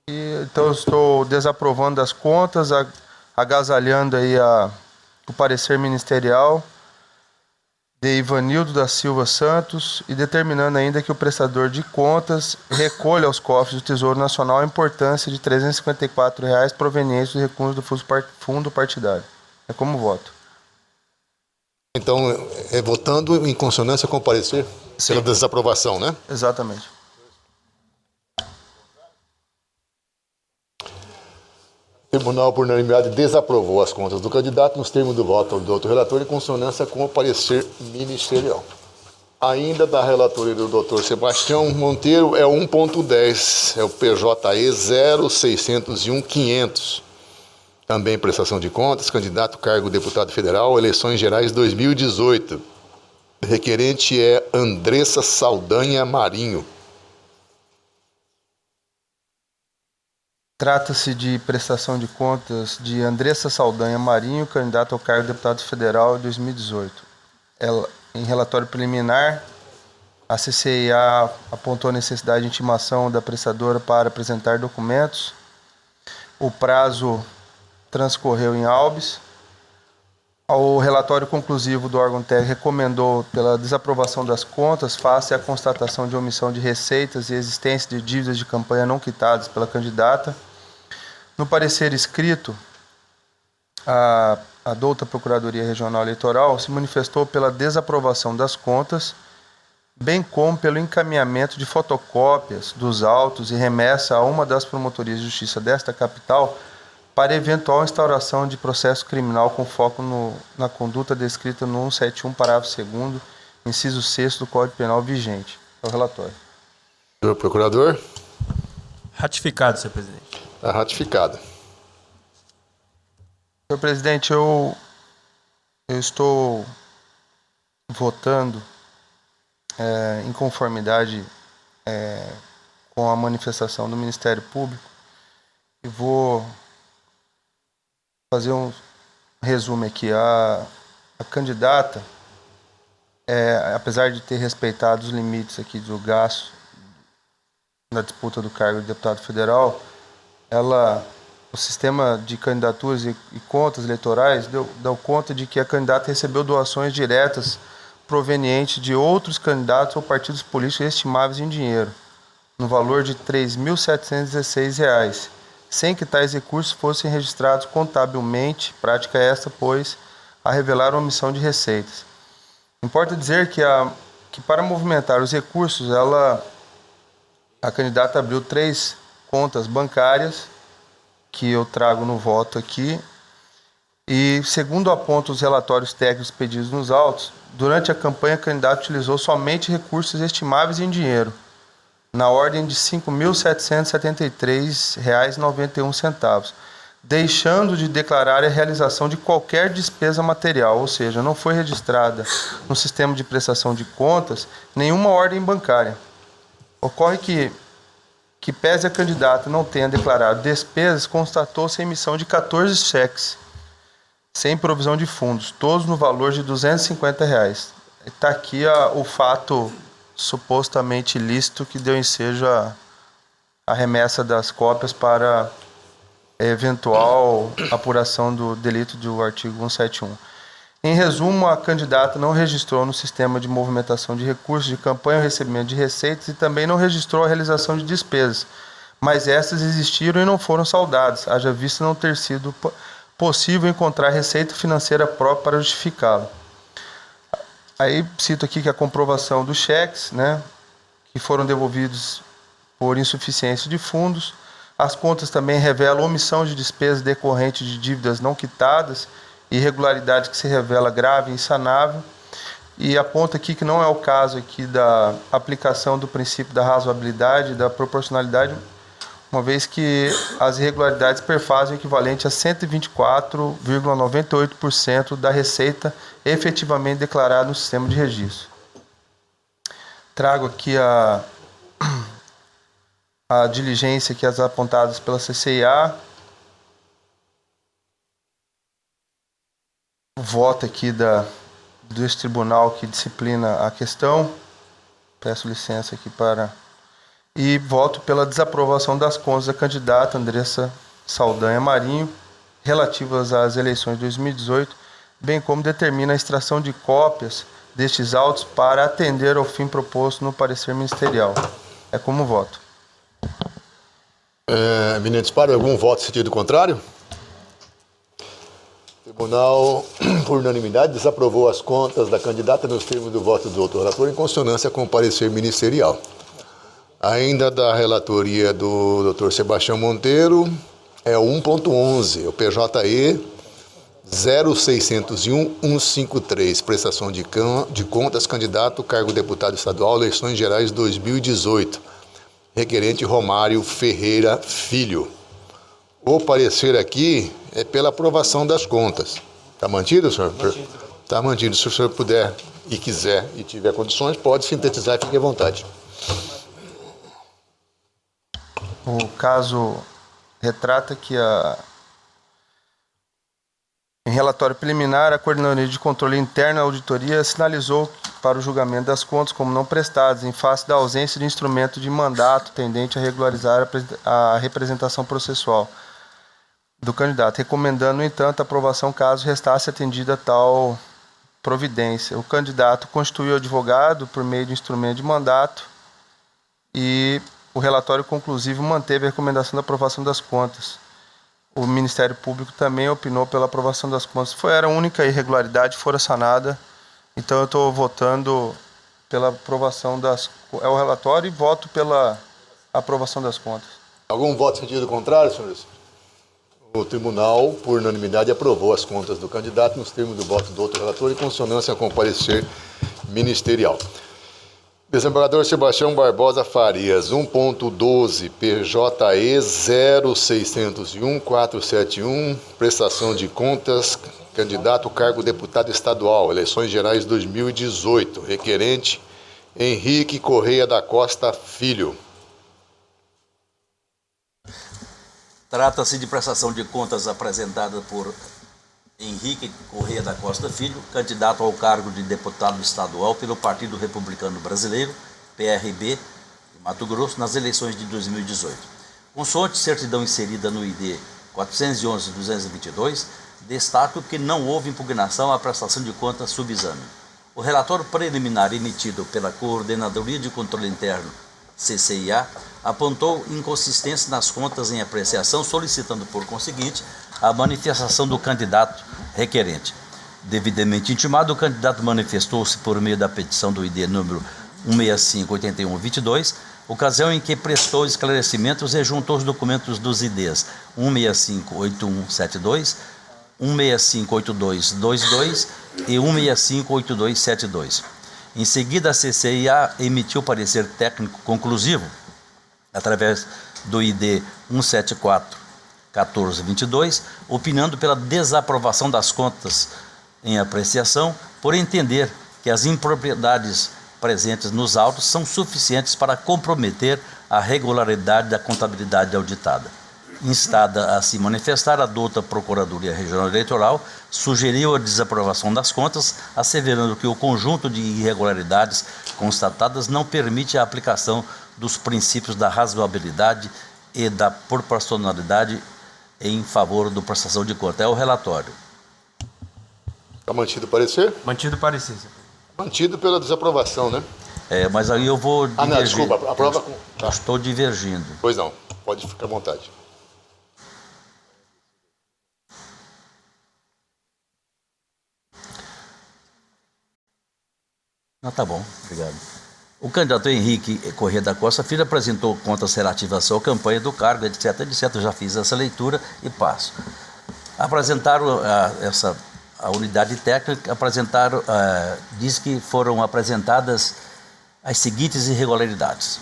Então eu estou desaprovando as contas, agasalhando aí o parecer ministerial de Ivanildo da Silva Santos e determinando ainda que o prestador de contas recolha aos cofres do Tesouro Nacional a importância de R$ 354 provenientes dos recursos do fundo partidário. É como voto. Então, votando em consonância com o parecer pela desaprovação, né? Exatamente. O Tribunal, por unanimidade, desaprovou as contas do candidato nos termos do voto do outro relator em consonância com o parecer ministerial. Ainda da relatoria do Dr. Sebastião Monteiro é 1.10, é o PJE 0601-500. Também prestação de contas, candidato cargo deputado federal, eleições gerais 2018. Requerente é Andressa Saldanha Marinho. Trata-se de prestação de contas de Andressa Saldanha Marinho, candidato ao cargo de deputado federal em 2018. Ela, em relatório preliminar, a CCEA apontou a necessidade de intimação da prestadora para apresentar documentos. O prazo transcorreu em Albis. O relatório conclusivo do órgão técnico recomendou pela desaprovação das contas face à constatação de omissão de receitas e existência de dívidas de campanha não quitadas pela candidata. No parecer escrito, a douta Procuradoria Regional Eleitoral se manifestou pela desaprovação das contas, bem como pelo encaminhamento de fotocópias dos autos e remessa a uma das promotorias de justiça desta capital para eventual instauração de processo criminal com foco na conduta descrita no 171, parágrafo 2º, inciso 6º do Código Penal vigente. É o relatório. Senhor Procurador? Ratificado, senhor presidente. Está ratificado. Senhor presidente, eu estou votando em conformidade com a manifestação do Ministério Público e vou fazer um resumo aqui. A candidata, apesar de ter respeitado os limites aqui do gasto na disputa do cargo de deputado federal, o sistema de candidaturas e contas eleitorais deu conta de que a candidata recebeu doações diretas provenientes de outros candidatos ou partidos políticos estimáveis em dinheiro, no valor de R$ 3.716, sem que tais recursos fossem registrados contabilmente, prática esta, pois, a revelar omissão de receitas. Importa dizer que para movimentar os recursos, a candidata abriu 3 contas bancárias, que eu trago no voto aqui, e segundo apontam os relatórios técnicos pedidos nos autos, durante a campanha a candidata utilizou somente recursos estimáveis em dinheiro, na ordem de R$ 5.773,91, deixando de declarar a realização de qualquer despesa material, ou seja, não foi registrada no sistema de prestação de contas nenhuma ordem bancária. Ocorre que pese a candidata não tenha declarado despesas, constatou-se a emissão de 14 cheques, sem provisão de fundos, todos no valor de R$ 250. Está aqui o fato supostamente ilícito que deu ensejo à remessa das cópias para eventual apuração do delito do artigo 171. Em resumo, a candidata não registrou no sistema de movimentação de recursos de campanha o recebimento de receitas e também não registrou a realização de despesas, mas estas existiram e não foram saldadas, haja vista não ter sido possível encontrar receita financeira própria para justificá-la. Aí cito aqui que a comprovação dos cheques, né, que foram devolvidos por insuficiência de fundos. As contas também revelam omissão de despesas decorrentes de dívidas não quitadas, irregularidade que se revela grave e insanável. E aponta aqui que não é o caso aqui da aplicação do princípio da razoabilidade e da proporcionalidade, uma vez que as irregularidades perfazem o equivalente a 124,98% da receita efetivamente declarada no sistema de registro. Trago aqui a diligência que as apontadas pela CCIA, o voto aqui desse tribunal que disciplina a questão, peço licença aqui para... E voto pela desaprovação das contas da candidata Andressa Saldanha Marinho, relativas às eleições de 2018, bem como determina a extração de cópias destes autos para atender ao fim proposto no parecer ministerial. É como voto. Eminente disparo, algum voto em sentido contrário? O tribunal, por unanimidade, desaprovou as contas da candidata nos termos do voto do outro relator, em consonância com o parecer ministerial. Ainda da relatoria do Dr. Sebastião Monteiro, é o 1.11, o PJE 0601-153, prestação de contas, candidato, cargo deputado estadual, eleições gerais 2018, requerente Romário Ferreira Filho. O parecer aqui é pela aprovação das contas. Está mantido, senhor? Está mantido. Se o senhor puder e quiser e tiver condições, pode sintetizar e fique à vontade. O caso retrata que em relatório preliminar, a Coordenadoria de Controle Interno da Auditoria sinalizou para o julgamento das contas como não prestadas, em face da ausência de instrumento de mandato tendente a regularizar a representação processual do candidato, recomendando, no entanto, a aprovação caso restasse atendida tal providência. O candidato constituiu advogado por meio de instrumento de mandato e o relatório conclusivo manteve a recomendação da aprovação das contas. O Ministério Público também opinou pela aprovação das contas. Era a única irregularidade, fora sanada. Então eu estou votando pela aprovação é o relatório e voto pela aprovação das contas. Algum voto em sentido contrário, senhores? O tribunal, por unanimidade, aprovou as contas do candidato nos termos do voto do outro relator, em consonância com o parecer ministerial. Desembargador Sebastião Barbosa Farias, 1.12, PJE 0601-471, prestação de contas, candidato cargo deputado estadual, eleições gerais 2018, requerente Henrique Correia da Costa Filho. Trata-se de prestação de contas apresentada por Henrique Correia da Costa Filho, candidato ao cargo de deputado estadual pelo Partido Republicano Brasileiro, PRB, de Mato Grosso, nas eleições de 2018. Consoante certidão inserida no ID 411-222, destaco que não houve impugnação à prestação de contas subexame. O relatório preliminar emitido pela Coordenadoria de Controle Interno, CCIA, apontou inconsistência nas contas em apreciação, solicitando, por conseguinte, a manifestação do candidato requerente. Devidamente intimado, o candidato manifestou-se por meio da petição do ID número 165-8122, ocasião em que prestou esclarecimentos e juntou os documentos dos IDs 165-8172, 165-8222 e 165-8272. Em seguida, a CCIA emitiu parecer técnico conclusivo, através do ID 174 1422, opinando pela desaprovação das contas em apreciação, por entender que as impropriedades presentes nos autos são suficientes para comprometer a regularidade da contabilidade auditada. Instada a se manifestar, a douta Procuradoria Regional Eleitoral sugeriu a desaprovação das contas, asseverando que o conjunto de irregularidades constatadas não permite a aplicação dos princípios da razoabilidade e da proporcionalidade em favor da prestação de contas. É o relatório. Está mantido o parecer? Mantido o parecer. Mantido pela desaprovação, né? Mas aí eu vou divergir. Não, desculpa, aprova com... Eu estou divergindo. Pois não, pode ficar à vontade. Tá bom, obrigado. O candidato Henrique Corrêa da Costa Filho apresentou contas relativas à sua campanha do cargo, etc, etc. Eu já fiz essa leitura e passo. Apresentaram a unidade técnica, diz que foram apresentadas as seguintes irregularidades.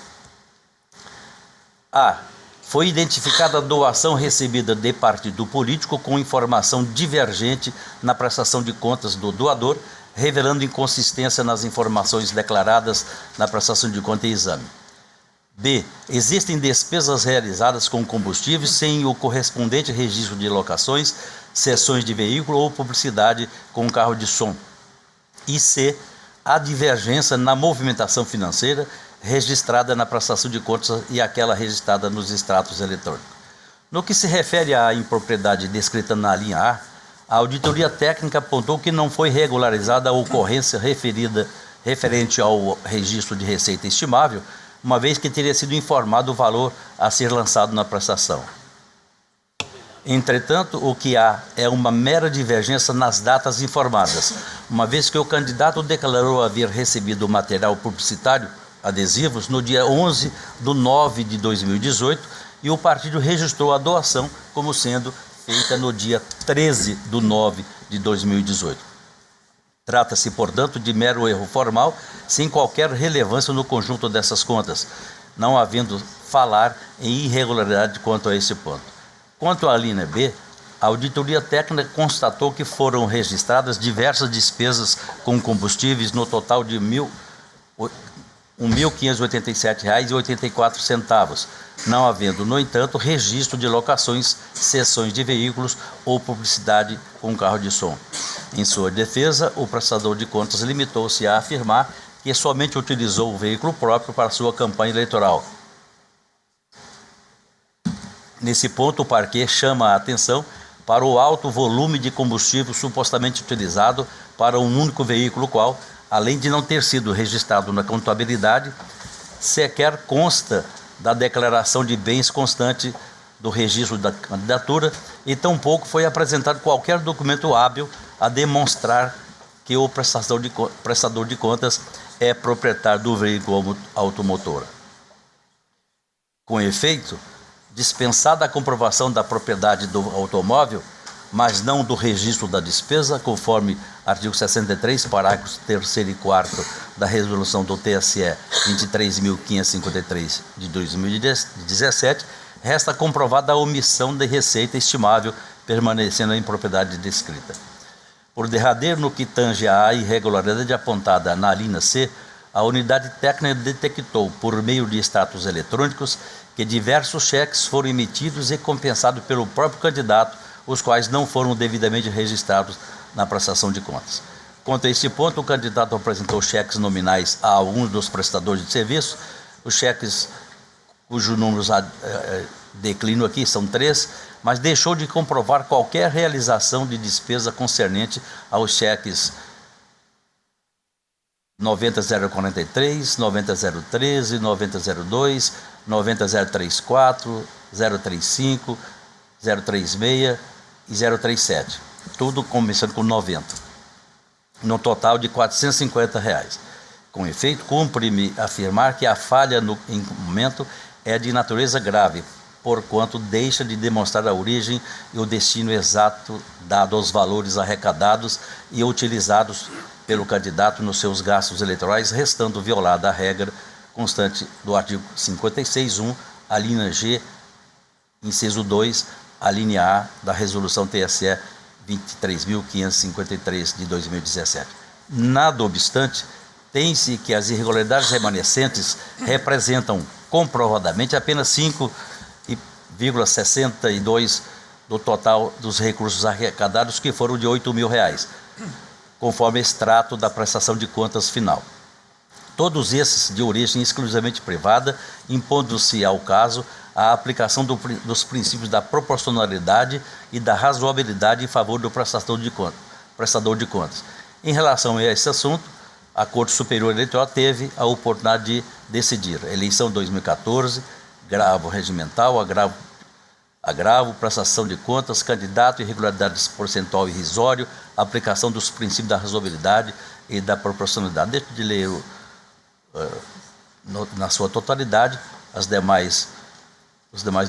A. Foi identificada a doação recebida de partido político com informação divergente na prestação de contas do doador, revelando inconsistência nas informações declaradas na prestação de conta e exame. B. Existem despesas realizadas com combustíveis sem o correspondente registro de locações, cessões de veículo ou publicidade com carro de som. E C. Há divergência na movimentação financeira registrada na prestação de contas e aquela registrada nos extratos eletrônicos. No que se refere à impropriedade descrita na linha A, a auditoria técnica apontou que não foi regularizada a ocorrência referente ao registro de receita estimável, uma vez que teria sido informado o valor a ser lançado na prestação. Entretanto, o que há é uma mera divergência nas datas informadas, uma vez que o candidato declarou haver recebido o material publicitário, adesivos, no dia 11/9/2018 e o partido registrou a doação como sendo feita no dia 13/9/2018. Trata-se, portanto, de mero erro formal, sem qualquer relevância no conjunto dessas contas, não havendo falar em irregularidade quanto a esse ponto. Quanto à linha B, a auditoria técnica constatou que foram registradas diversas despesas com combustíveis no total de R$ 1.587,84, não havendo, no entanto, registro de locações, cessões de veículos ou publicidade com carro de som. Em sua defesa, o prestador de contas limitou-se a afirmar que somente utilizou o veículo próprio para sua campanha eleitoral. Nesse ponto, o parquê chama a atenção para o alto volume de combustível supostamente utilizado para um único veículo, qual, além de não ter sido registrado na contabilidade, sequer consta da declaração de bens constante do registro da candidatura e tampouco foi apresentado qualquer documento hábil a demonstrar que o prestador de contas é proprietário do veículo automotor. Com efeito, dispensada a comprovação da propriedade do automóvel, mas não do registro da despesa, conforme artigo 63, parágrafos 3º e 4º da resolução do TSE 23.553 de 2017, resta comprovada a omissão de receita estimável, permanecendo a impropriedade descrita. Por derradeiro, no que tange à irregularidade apontada na linha C, a unidade técnica detectou, por meio de extratos eletrônicos, que diversos cheques foram emitidos e compensados pelo próprio candidato, os quais não foram devidamente registrados na prestação de contas. Quanto a este ponto, o candidato apresentou cheques nominais a alguns dos prestadores de serviço, os cheques cujos números declino aqui são 3, mas deixou de comprovar qualquer realização de despesa concernente aos cheques 90.043, 90.013, 90.02, 90.034, 035, 036 e 037, tudo começando com 90, no total de R$ 450. Com efeito, cumpre-me afirmar que a falha em momento é de natureza grave, porquanto deixa de demonstrar a origem e o destino exato dado aos valores arrecadados e utilizados pelo candidato nos seus gastos eleitorais, restando violada a regra constante do artigo 56.1, a linha G, inciso 2, a linha A da resolução TSE 23.553 de 2017. Nada obstante, tem-se que as irregularidades remanescentes representam comprovadamente apenas 5,62% do total dos recursos arrecadados, que foram de R$ 8.000, conforme extrato da prestação de contas final. Todos esses de origem exclusivamente privada, impondo-se ao caso a aplicação dos princípios da proporcionalidade e da razoabilidade em favor do prestador de contas. Em relação a esse assunto, a Corte Superior Eleitoral teve a oportunidade de decidir. Eleição 2014, agravo regimental, agravo, prestação de contas, candidato, irregularidades percentual irrisório, aplicação dos princípios da razoabilidade e da proporcionalidade. Deixa de ler na sua totalidade as demais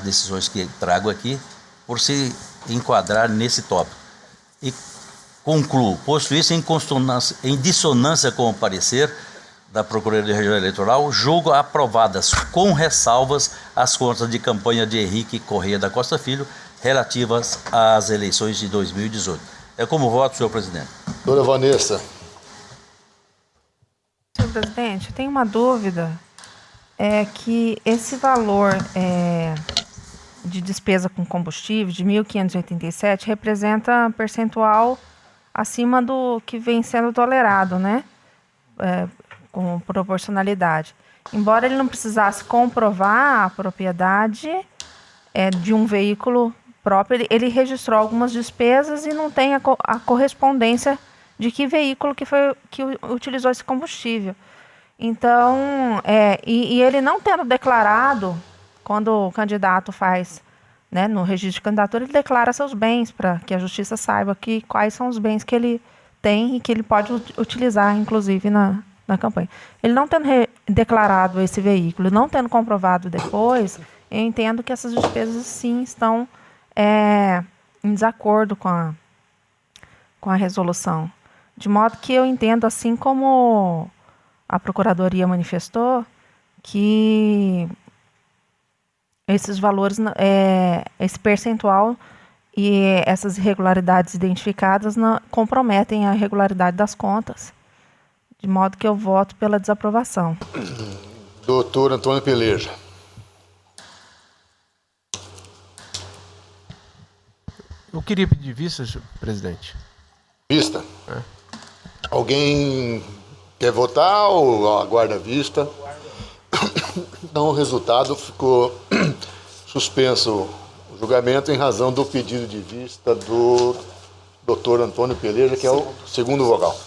decisões que trago aqui, por se enquadrar nesse tópico. E concluo, posto isso em dissonância com o parecer da Procuradoria Regional Eleitoral, julgo aprovadas com ressalvas as contas de campanha de Henrique Correia da Costa Filho, relativas às eleições de 2018. É como voto, senhor presidente. Doutora Vanessa. Senhor presidente, eu tenho uma dúvida, que esse valor de despesa com combustível de 1.587 representa um percentual acima do que vem sendo tolerado, né? Com proporcionalidade. Embora ele não precisasse comprovar a propriedade de um veículo próprio, ele registrou algumas despesas e não tem a correspondência de que veículo que utilizou esse combustível. Então, e ele não tendo declarado, quando o candidato faz, né, no registro de candidatura, ele declara seus bens para que a justiça saiba quais são os bens que ele tem e que ele pode utilizar, inclusive, na campanha. Ele não tendo declarado esse veículo, não tendo comprovado depois, eu entendo que essas despesas, sim, estão em desacordo com a resolução. De modo que eu entendo, assim como a Procuradoria manifestou, que esses valores, esse percentual e essas irregularidades identificadas comprometem a regularidade das contas. De modo que eu voto pela desaprovação. Doutor Antônio Peleja. Eu queria pedir vista, senhor presidente. Vista? Alguém quer votar ou aguarda a vista? Então o resultado ficou suspenso o julgamento em razão do pedido de vista do doutor Antônio Peleja, que é o segundo vogal.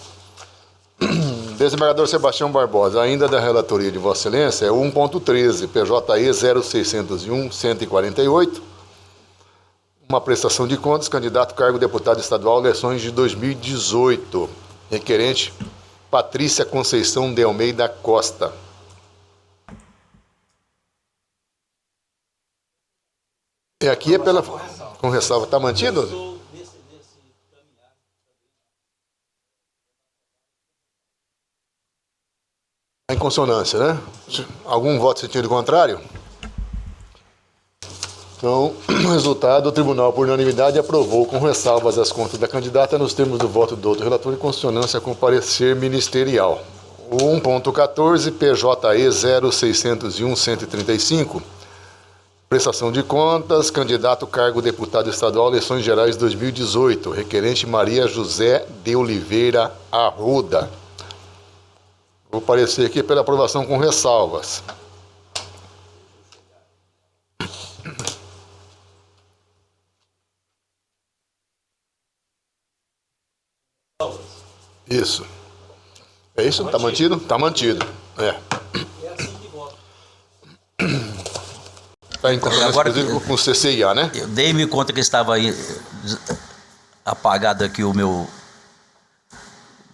Desembargador Sebastião Barbosa, ainda da relatoria de Vossa Excelência, é 1.13, PJE 0601-148, uma prestação de contas, candidato cargo deputado estadual, eleições de 2018, requerente Patrícia Conceição de Almeida Costa. E aqui é pela... Com ressalva, está mantido? Em consonância, né? Algum voto em sentido contrário? Então, o resultado, o tribunal, por unanimidade, aprovou com ressalvas as contas da candidata nos termos do voto do outro relator em consonância com o parecer ministerial. O 1.14, PJE 0601-135, prestação de contas, candidato cargo deputado estadual, eleições gerais 2018, requerente Maria José de Oliveira Arruda. Vou parecer aqui pela aprovação com ressalvas. Isso. É isso? Está mantido? Está mantido. Está em consonância, inclusive, com o CCIA, né? Eu dei-me conta que estava aí apagado aqui o meu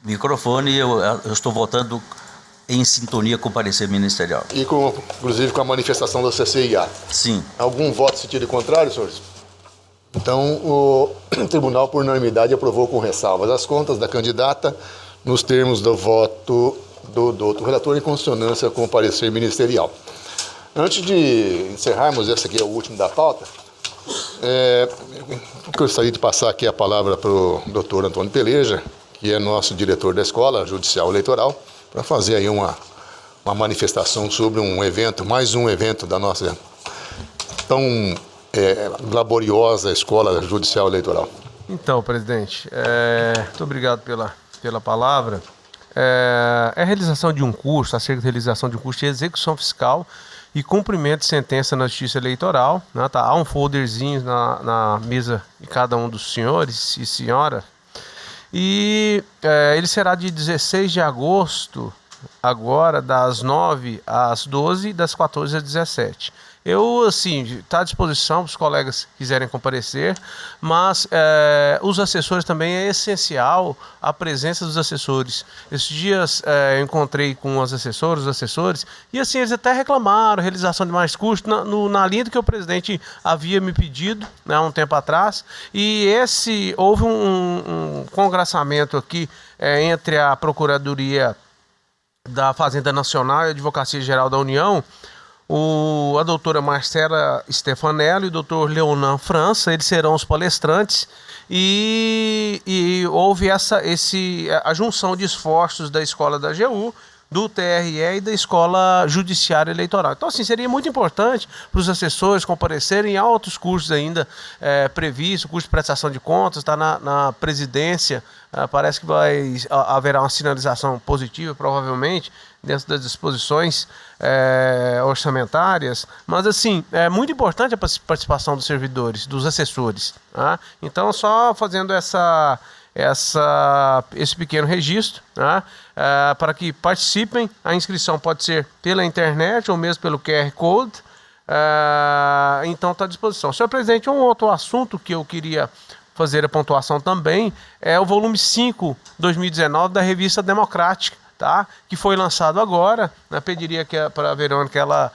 microfone e eu estou votando em sintonia com o parecer ministerial. E, inclusive, com a manifestação da CCIA. Sim. Algum voto em sentido contrário, senhores? Então, o tribunal, por unanimidade, aprovou com ressalvas as contas da candidata nos termos do voto do outro relator em consonância com o parecer ministerial. Antes de encerrarmos, esse aqui é o último da pauta, Eu gostaria de passar aqui a palavra para o doutor Antônio Peleja, que é nosso diretor da Escola Judicial Eleitoral, para fazer aí uma manifestação sobre um evento, mais um evento da nossa tão laboriosa Escola Judicial Eleitoral. Então, presidente, muito obrigado pela palavra. A realização de um curso, acerca da realização de um curso de execução fiscal e cumprimento de sentença na Justiça Eleitoral, né, tá? Há um folderzinho na mesa de cada um dos senhores e senhora. E ele será de 16 de agosto, agora das 9 às 12 e das 14 às 17. Está à disposição para os colegas que quiserem comparecer, mas os assessores também é essencial a presença dos assessores. Esses dias eu encontrei com os assessores, e assim eles até reclamaram realização de mais cursos na linha do que o presidente havia me pedido, né, há um tempo atrás, e houve um congraçamento aqui entre a Procuradoria da Fazenda Nacional e a Advocacia Geral da União, a doutora Marcela Stefanello e o doutor Leonan França, eles serão os palestrantes, e houve a junção de esforços da Escola da AGU, do TRE e da Escola Judiciária Eleitoral. Então, assim, seria muito importante para os assessores comparecerem a outros cursos ainda previstos, o curso de prestação de contas, está na presidência, parece que haverá uma sinalização positiva, provavelmente, dentro das disposições orçamentárias, mas, assim, é muito importante a participação dos servidores, dos assessores, tá? Então, só fazendo esse pequeno registro, né, para que participem. A inscrição pode ser pela internet ou mesmo pelo QR Code, então está à disposição. Senhor presidente, um outro assunto que eu queria fazer a pontuação também é o volume 5, 2019, da revista Democrática, tá? Que foi lançado agora, né? Pediria para a Verônica ela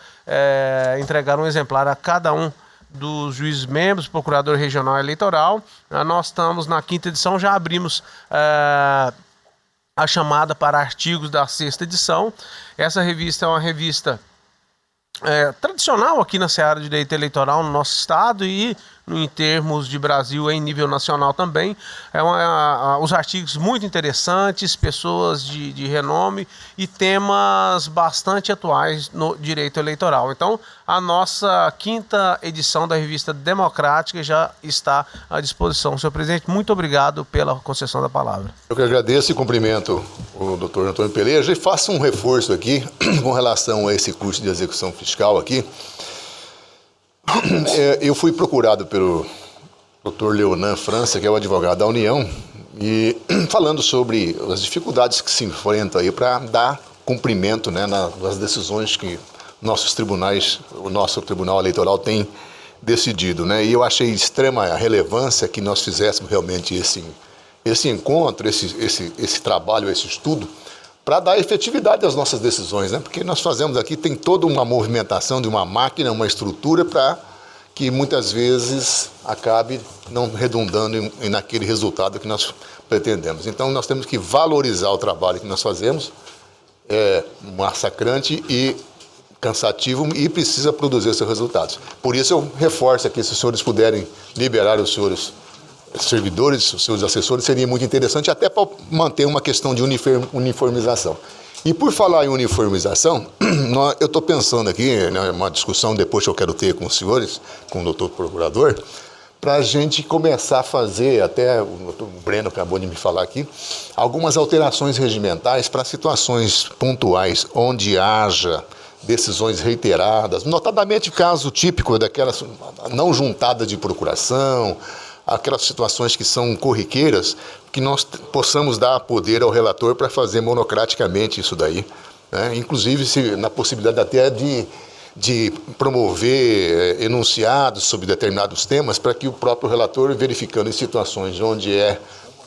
entregar um exemplar a cada um dos juízes membros, procurador regional eleitoral. Nós estamos na 5ª edição, já abrimos a chamada para artigos da 6ª edição. Essa revista é uma revista tradicional aqui na seara de direito eleitoral no nosso estado e em termos de Brasil em nível nacional também. Os artigos muito interessantes, pessoas de renome e temas bastante atuais no direito eleitoral. Então, a nossa 5ª edição da revista Democrática já está à disposição. Senhor presidente, muito obrigado pela concessão da palavra. Eu que agradeço e cumprimento o doutor Antônio Peleja e faço um reforço aqui com relação a esse curso de execução fiscal aqui. Eu fui procurado pelo Dr. Leonan França, que é o advogado da União, e falando sobre as dificuldades que se enfrentam aí para dar cumprimento, né, nas decisões que nossos tribunais, o nosso Tribunal Eleitoral tem decidido, né? E eu achei de extrema relevância que nós fizéssemos realmente esse encontro, esse trabalho, esse estudo, para dar efetividade às nossas decisões, né? Porque nós fazemos aqui, tem toda uma movimentação de uma máquina, uma estrutura para que muitas vezes acabe não redundando naquele resultado que nós pretendemos. Então nós temos que valorizar o trabalho que nós fazemos, massacrante e cansativo, e precisa produzir seus resultados. Por isso eu reforço aqui, se os senhores puderem liberar os senhores servidores, os seus assessores, seria muito interessante, até para manter uma questão de uniformização. E por falar em uniformização, eu estou pensando aqui, né, uma discussão depois que eu quero ter com os senhores, com o doutor procurador, para a gente começar a fazer, até o doutor Breno acabou de me falar aqui, algumas alterações regimentais para situações pontuais, onde haja decisões reiteradas, notadamente o caso típico daquelas não juntada de procuração, aquelas situações que são corriqueiras, que nós possamos dar poder ao relator para fazer monocraticamente isso daí, né? Inclusive na possibilidade até de promover enunciados sobre determinados temas, para que o próprio relator, verificando em situações onde é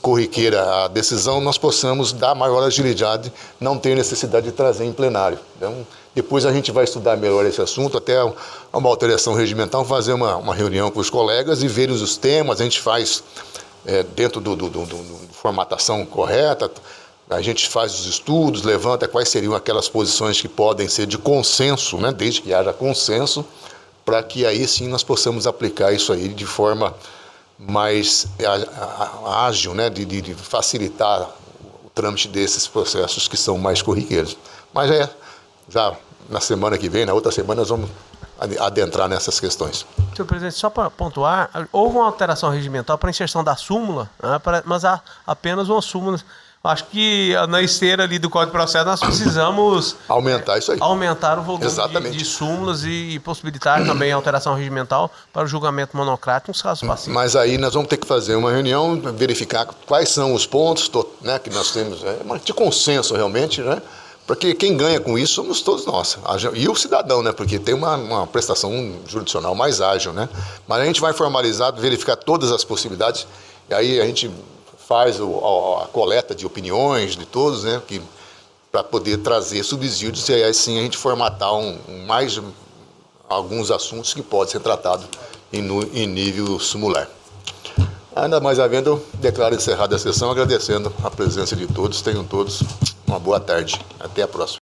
corriqueira a decisão, nós possamos dar maior agilidade, não ter necessidade de trazer em plenário. Então, depois a gente vai estudar melhor esse assunto, até uma alteração regimental, fazer uma reunião com os colegas e ver os temas. A gente faz dentro do formatação correta, a gente faz os estudos, levanta quais seriam aquelas posições que podem ser de consenso, né, desde que haja consenso, para que aí sim nós possamos aplicar isso aí de forma mais ágil, né, de facilitar o trâmite desses processos que são mais corriqueiros. Mas já na semana que vem, na outra semana, nós vamos adentrar nessas questões. Senhor presidente, só para pontuar, houve uma alteração regimental para inserção da súmula, né, mas há apenas uma súmula. Acho que na esteira ali do Código de Processo nós precisamos aumentar isso aí. Aumentar o volume Exatamente. de súmulas e possibilitar também a alteração regimental para o julgamento monocrático nos casos passivos. Mas aí nós vamos ter que fazer uma reunião, verificar quais são os pontos, né, que nós temos, de consenso realmente, né? Porque quem ganha com isso somos todos nós. E o cidadão, né? Porque tem uma prestação jurisdicional mais ágil, né? Mas a gente vai formalizar, verificar todas as possibilidades, e aí a gente faz a coleta de opiniões de todos, né? Para poder trazer subsídios e aí sim a gente formatar mais alguns assuntos que podem ser tratados em nível sumular. Ainda mais havendo, eu declaro encerrada a sessão, agradecendo a presença de todos. Tenham todos uma boa tarde. Até a próxima.